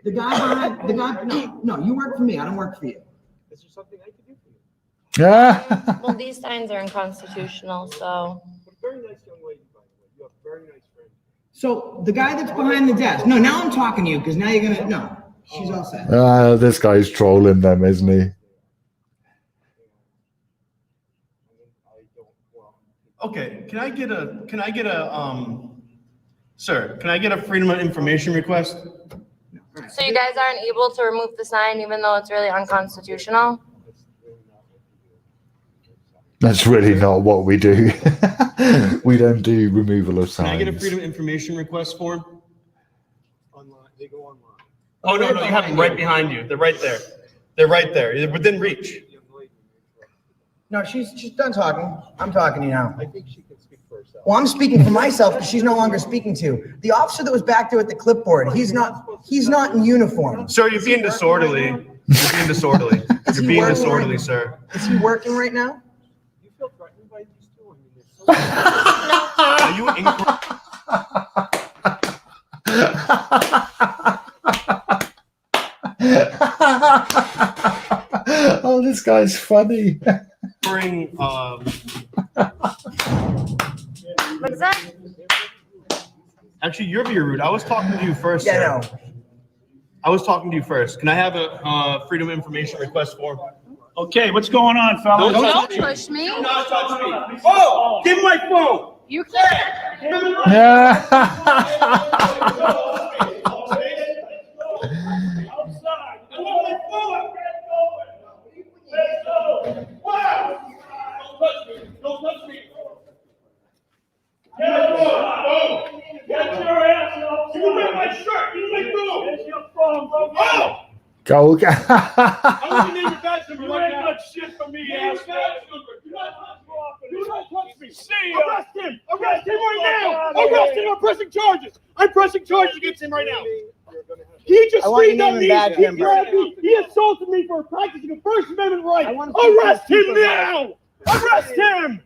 The guy behind the guy. No, you work for me. I don't work for you. Is there something I can do for you? Yeah. Well, these signs are unconstitutional, so. Very nice young lady, by the way. You have very nice friends. So the guy that's behind the desk. No, now I'm talking to you because now you're gonna. No, she's all set. This guy's trolling them, isn't he? Okay, sir, can I get a Freedom of Information request? So you guys aren't able to remove the sign even though it's really unconstitutional? That's really not what we do. We don't do removal of Can I get a signs. Freedom of Information request form? Online. They go online. Oh, no, you have them right behind you. They're right there. They're right there. They're within reach. No, she's done talking. I'm talking to you now. I think she can speak for herself. Well, I'm speaking for myself because she's no longer speaking to. The officer that was back there with the clipboard, he's not in uniform. Sir, you're being disorderly. You're being disorderly. You're being disorderly, sir. Is he working right now? You feel threatened by these two? I mean, Are you incorrect? Oh, this guy's funny. What's that? Actually, you're being rude. I was talking to you first, Yeah, sir. no. I was talking to you first. Can I have a Freedom of Information request form? Okay, what's going on, fellas? Don't push me. Do not touch me. Oh, give me my phone. You can't. Go. You ain't got shit for me, ass. Do not touch me. Arrest him! Arrest him right now! Arrest him! I'm pressing charges! I'm pressing charges against him right now! He just screamed at me! He grabbed me! He assaulted me for practicing a First Amendment right! Arrest him now! Arrest him!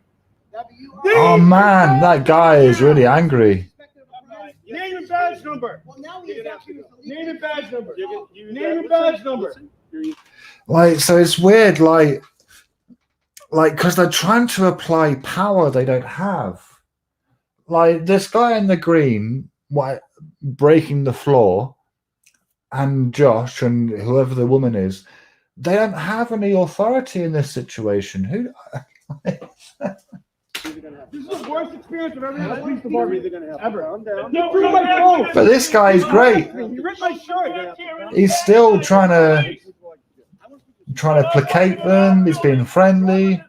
Oh man, that guy is really angry. Name and badge number! Name and badge number! Name and badge number! Like, so it's weird, like, because they're trying to apply power they don't have. Like this guy in the green, breaking the floor, and Josh and whoever the woman is, they don't have any authority in this situation. Who? This is the worst experience I've ever had in the police department. Ever. No, bring my phone. But this guy is great. He ripped my shirt. He's still trying to placate them. He's being friendly.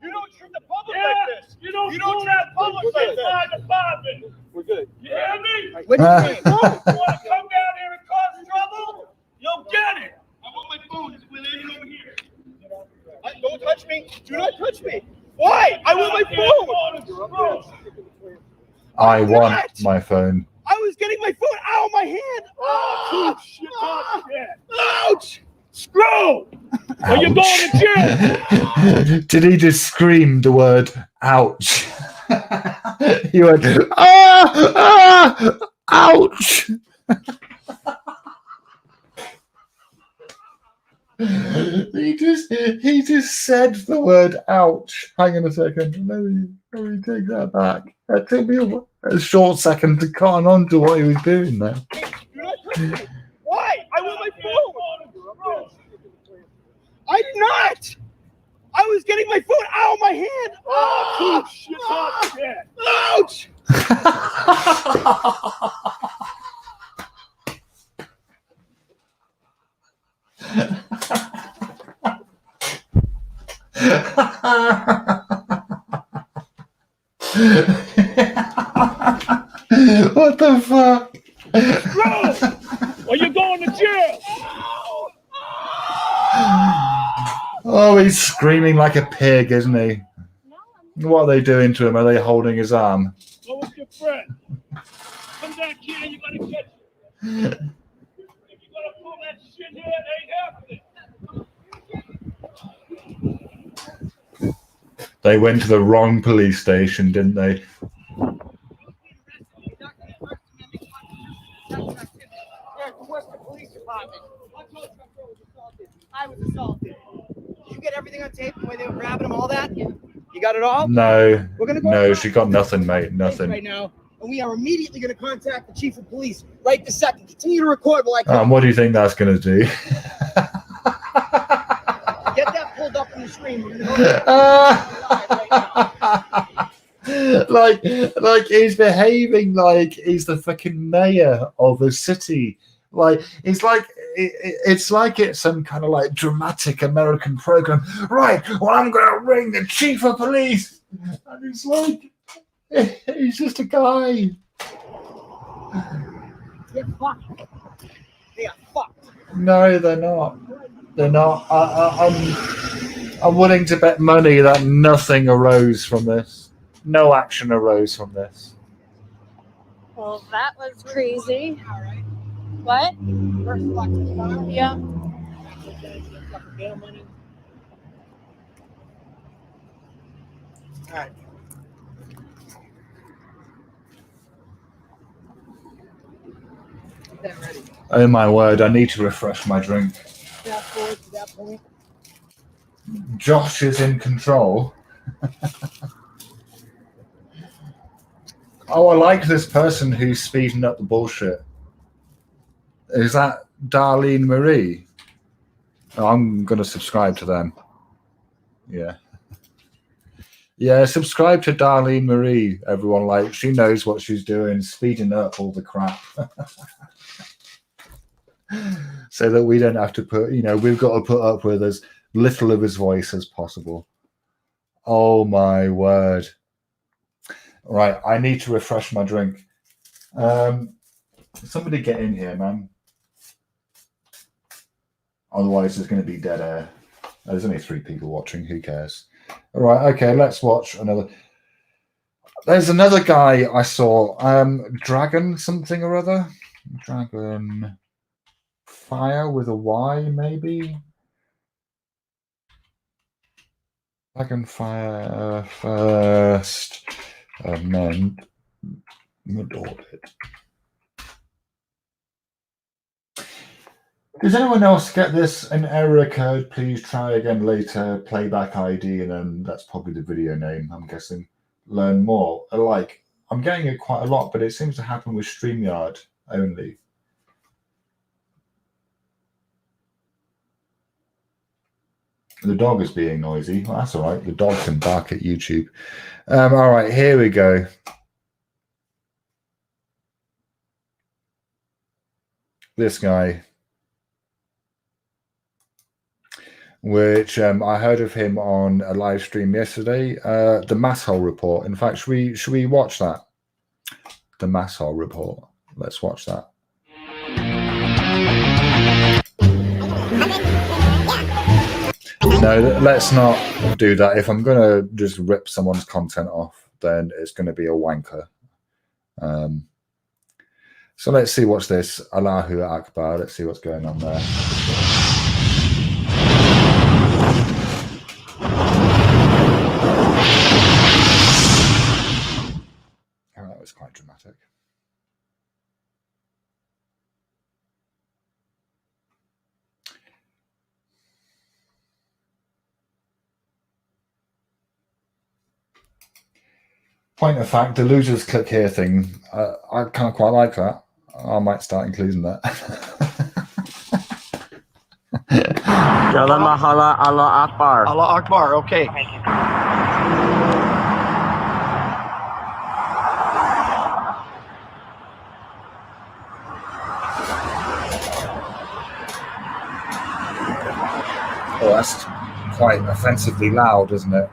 You don't treat the public like this. You don't treat the public like this. we're good. You hear me? What do you mean? You want to come down here and cause trouble? You'll get it. I want my phone. It's related over here. Don't touch me. Do not touch me. Why? I want my phone. I want my phone. I was getting my phone out of my hand. Oh, shit. Ouch. Screw. Are you going to jail? Did he just scream the word "ouch"? You went, ah, ouch. He just said the word ouch. Hang on a second. Let me take that back. That took me a short second to cotton on to what he was doing there. Why? I want my phone. I did not. I was getting my phone out of my hand. Oh, shit. Ouch. What the fuck? Or you're going to jail. Oh, he's screaming like a pig, isn't he? What are they doing to him? Are they holding his arm? Go with your friend. Come back here and you gotta catch it. If you gotta pull that shit here, it ain't happening. They went to the wrong police station, didn't they? I was assaulted. Did you get everything on tape, the way they were grabbing him, all that? You got it all? No. We're gonna go No, she got nothing, mate. Nothing. right now, and we are immediately going to contact the chief of police right this second. Continue to record while I What do you think that's going to do? get that pulled up on the screen. We're gonna go like he's behaving like he's the fucking mayor of a city. Like it's like it's some kind of like dramatic American program. Right, well, I'm gonna ring the chief of police, and it's like he's just a guy. Get fucked. They are fucked. No, they're not. They're not. I'm willing to bet money that nothing arose from this. No action arose from this. Well, that was crazy. What? Yeah. All right. Oh my word! I need to refresh my drink. Fast forward to that point. Josh is in control. Oh, I like this person who's speeding up the bullshit. Is that Darlene Marie? Oh, I'm going to subscribe to them. Yeah. Yeah, subscribe to Darlene Marie, everyone. Like, she knows what she's doing, speeding up all the crap. So that we don't have to put, we've got to put up with as little of his voice as possible. Oh, my word. Right, I need to refresh my drink. Somebody get in here, man. Otherwise, there's going to be dead air. There's only 3 people watching. Who cares? All right, okay, let's watch another. There's another guy I saw. Dragon something or other. Dragon Fire with a Y, maybe. Dragon Fire First Amendment. Does anyone else get this? An error code, please try again later. Playback ID, and then that's probably the video name, I'm guessing. Learn more. I'm getting it quite a lot, but it seems to happen with StreamYard only. The dog is being noisy. Well, that's all right. The dog can bark at YouTube. All right, here we go. This guy, which I heard of him on a live stream yesterday, the Masshole Report. In fact, should we watch that? The Masshole Report. Let's watch that. No, let's not do that. If I'm going to just rip someone's content off, then it's going to be a wanker. So let's see what's this. Allahu Akbar. Let's see what's going on there. Point of fact, the losers click here thing, I kind of quite like that. I might start including that. Yalla mahala Allah Akbar. Allah Akbar. Okay. Oh, that's quite offensively loud, isn't it?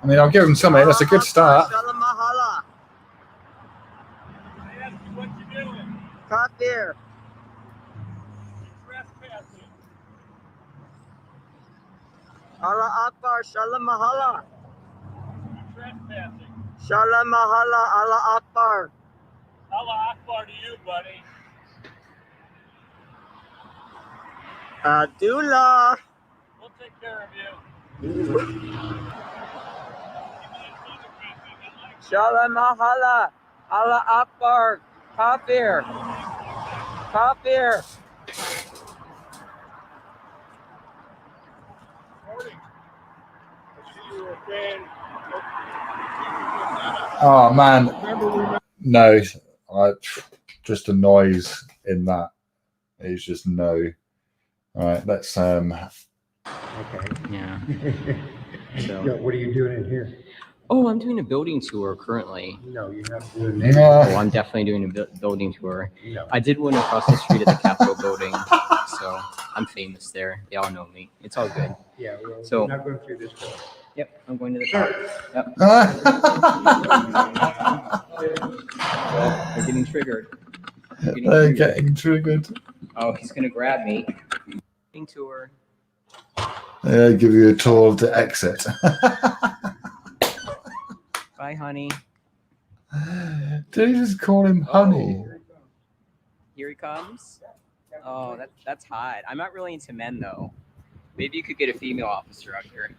I mean, I'll give them something. That's a good start. Mahala. What you doing? Caught there. Trespassing. Allah Akbar. Shalom Mahala. Trespassing. Shalom Mahala. Allah Akbar. Allah Akbar to you, buddy. Adullah. We'll take care of you. Shalom Mahala. Allah Akbar. Kafir. Kafir. Morning. I see you were a fan. Oh man, no, just a noise in that is just no. All right, let's Okay. Yeah. So. Yeah, what are you doing in here? Oh, I'm doing a building tour currently. No, you have to do a name. Oh, I'm definitely doing a building tour. No. I did one across the street at the Capitol building, so I'm famous there. They all know me. It's all good. Yeah, well, So- we're not going through this door. Yep, I'm going to the top. Yep. Well, they're getting triggered. They're getting triggered. Oh, he's gonna grab me. Building tour. Yeah, give you a tour of the exit. Bye, honey. Did he just call him honey? Here he comes. Oh, that's hot. I'm not really into men though. Maybe you could get a female officer out here.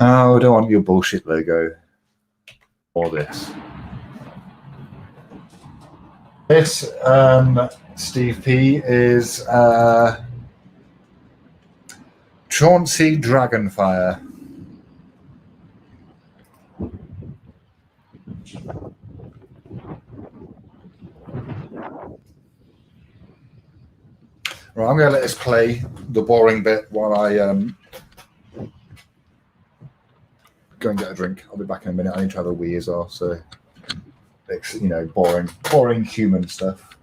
Oh, I don't want your bullshit logo. Or this. This, Steve P, is Chauncey Dragonfire. Right, I'm going to let this play the boring bit while I go and get a drink. I'll be back in a minute. I need to have a wee as well, so it's, you know, boring human stuff.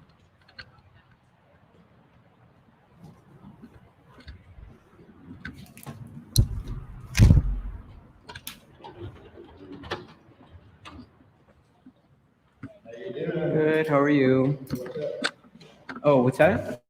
Good. How are you? Oh, what's that?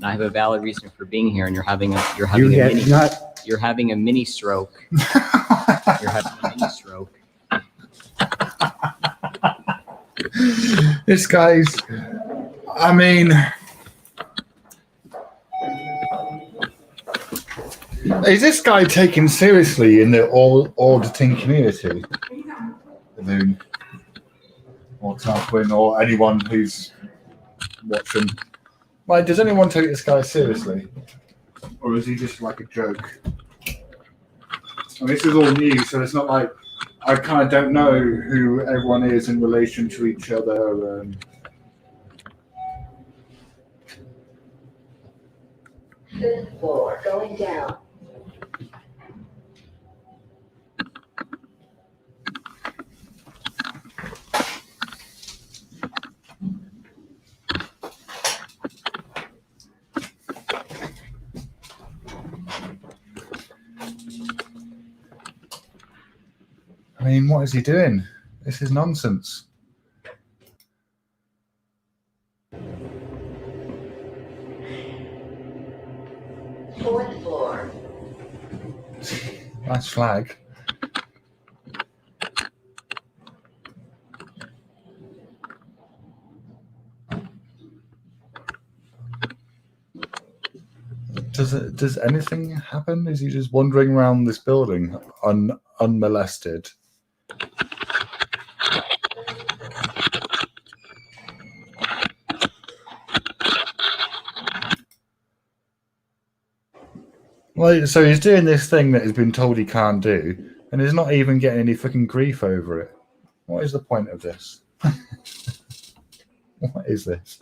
and I have a valid reason for being here, and you're having a You mini have not, you're having a mini stroke. You're having a mini stroke. This guy's, I mean, is this guy taken seriously in the auditing community? I mean, or Tarquin, or anyone who's watching. Like, does anyone take this guy seriously? Or is he just like a joke? I mean, this is all new, so it's not like I kind of don't know who everyone is in relation to each other. Fifth floor, going down. I mean, what is he doing? This is nonsense. Fourth floor. Nice flag. Does anything happen? Is he just wandering around this building unmolested? Well, so he's doing this thing that he's been told he can't do, and he's not even getting any fucking grief over it. What is the point of this? What is this?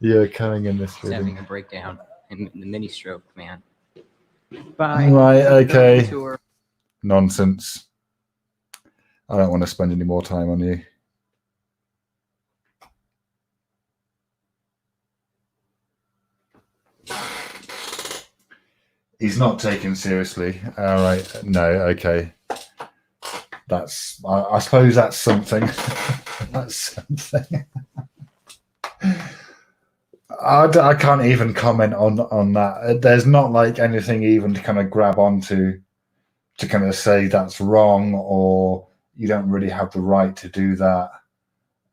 You're coming in this He's room. having a breakdown in the mini stroke, man. Right, okay. Nonsense. I don't want to spend any more time on you. He's not taken seriously. All right. No, okay. That's, I suppose that's something. That's something. I can't even comment on that. There's not like anything even to kind of grab onto to kind of say that's wrong or you don't really have the right to do that.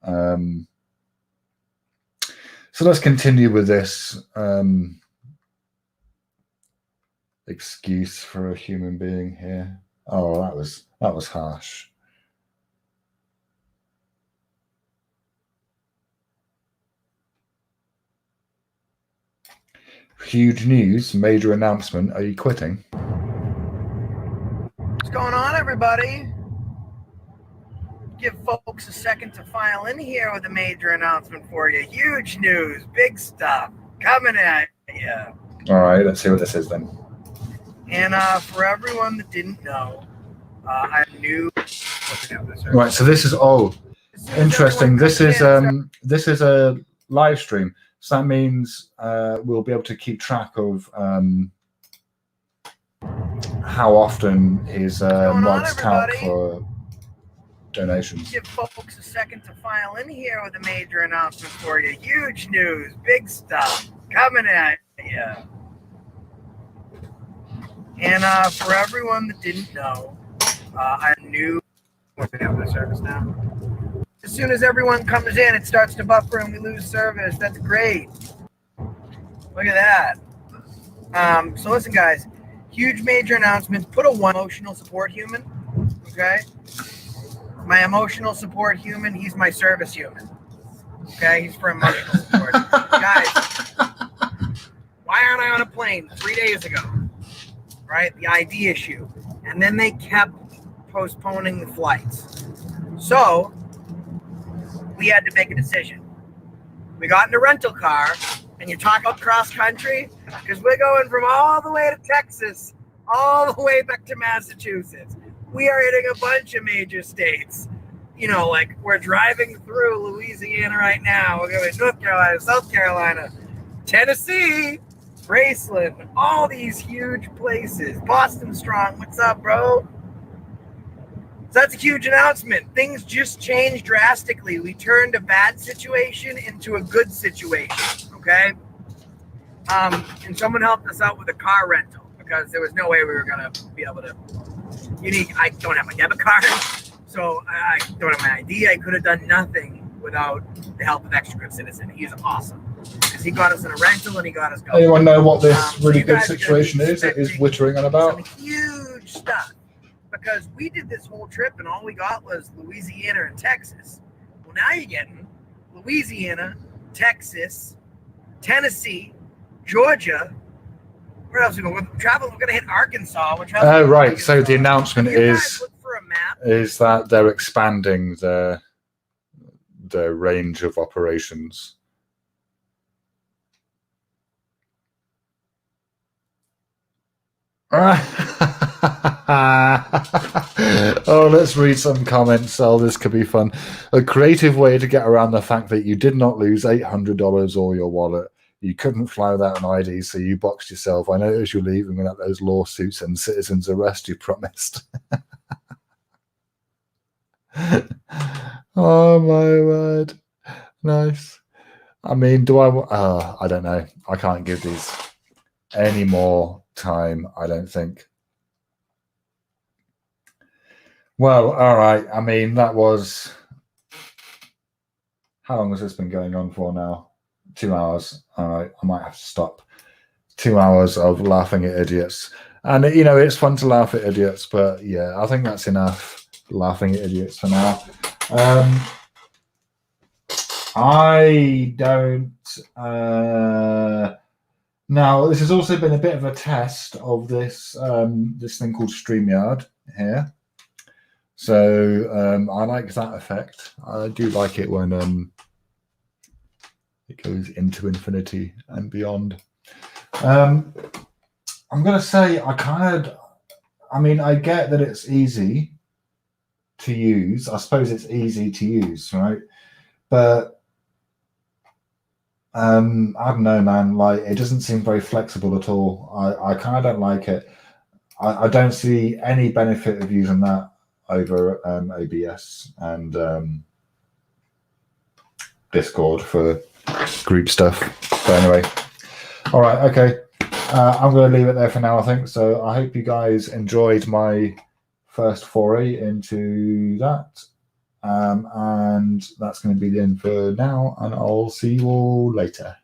So let's continue with this excuse for a human being here. Oh, that was harsh. Huge news, major announcement. Are you quitting? What's going on, everybody? Give folks a second to file in here with a major announcement for you. Huge news, big stuff coming at you. All right, let's see what this is then. And for everyone that didn't know, I knew. Right, so this is interesting. This is a live stream. So that means we'll be able to keep track of how often his mods count for donations. Give folks a second to file in here with a major announcement for you. Huge news, big stuff coming at you. And for everyone that didn't know, I knew. We have the service now. As soon as everyone comes in, it starts to buffer and we lose service. That's great. Look at that. So listen, guys. Huge major announcements. Put a one emotional support human. Okay. My emotional support human. He's my service human. Okay. He's for emotional support. Guys, why aren't I on a plane 3 days ago? Right. The ID issue. And then they kept postponing the flights. So we had to make a decision. We got in a rental car, and you're talking about cross country because we're going from all the way to Texas, all the way back to Massachusetts. We are hitting a bunch of major states. You know, like we're driving through Louisiana right now. We're going to North Carolina, South Carolina, Tennessee, Graceland, all these huge places. Boston Strong, what's up, bro? So that's a huge announcement. Things just changed drastically. We turned a bad situation into a good situation, okay? And someone helped us out with a car rental because there was no way we were gonna be able to. I don't have my debit card, so I don't have my ID. I could have done nothing without the help of Extra Good Citizen. He's awesome because he got us in a rental and he got us going. Anyone know what this really you big guys are gonna situation be is that is expecting wittering on about? some huge stuff because we did this whole trip and all we got was Louisiana and Texas. Well, now you're getting Louisiana, Texas, Tennessee, Georgia. Where else are we going? We're traveling. We're going to hit Arkansas. We're traveling. Oh, right. So the announcement If you guys is look for a map, that they're expanding their range of operations. Oh, let's read some comments. Oh, this could be fun. A creative way to get around the fact that you did not lose $800 or your wallet. You couldn't fly without an ID, so you boxed yourself. I noticed you're leaving without those lawsuits and citizens arrest you promised. Oh my word. Nice. I mean, I don't know. I can't give these any more time, I don't think. Well, all right. I mean, that was... How long has this been going on for now? 2 hours. All right. I might have to stop. 2 hours of laughing at idiots. And, you know, it's fun to laugh at idiots, but yeah, I think that's enough laughing at idiots for now. I don't... Now, this has also been a bit of a test of this this thing called StreamYard here. So I like that effect. I do like it when it goes into infinity and beyond. I'm going to say I get that it's easy to use. I suppose it's easy to use, right? But I don't know, man. Like, it doesn't seem very flexible at all. I kind of don't like it. I don't see any benefit of using that over OBS and Discord for group stuff. But anyway, all right, okay. I'm going to leave it there for now, I think. So I hope you guys enjoyed my first foray into that. And that's going to be the end for now, and I'll see you all later.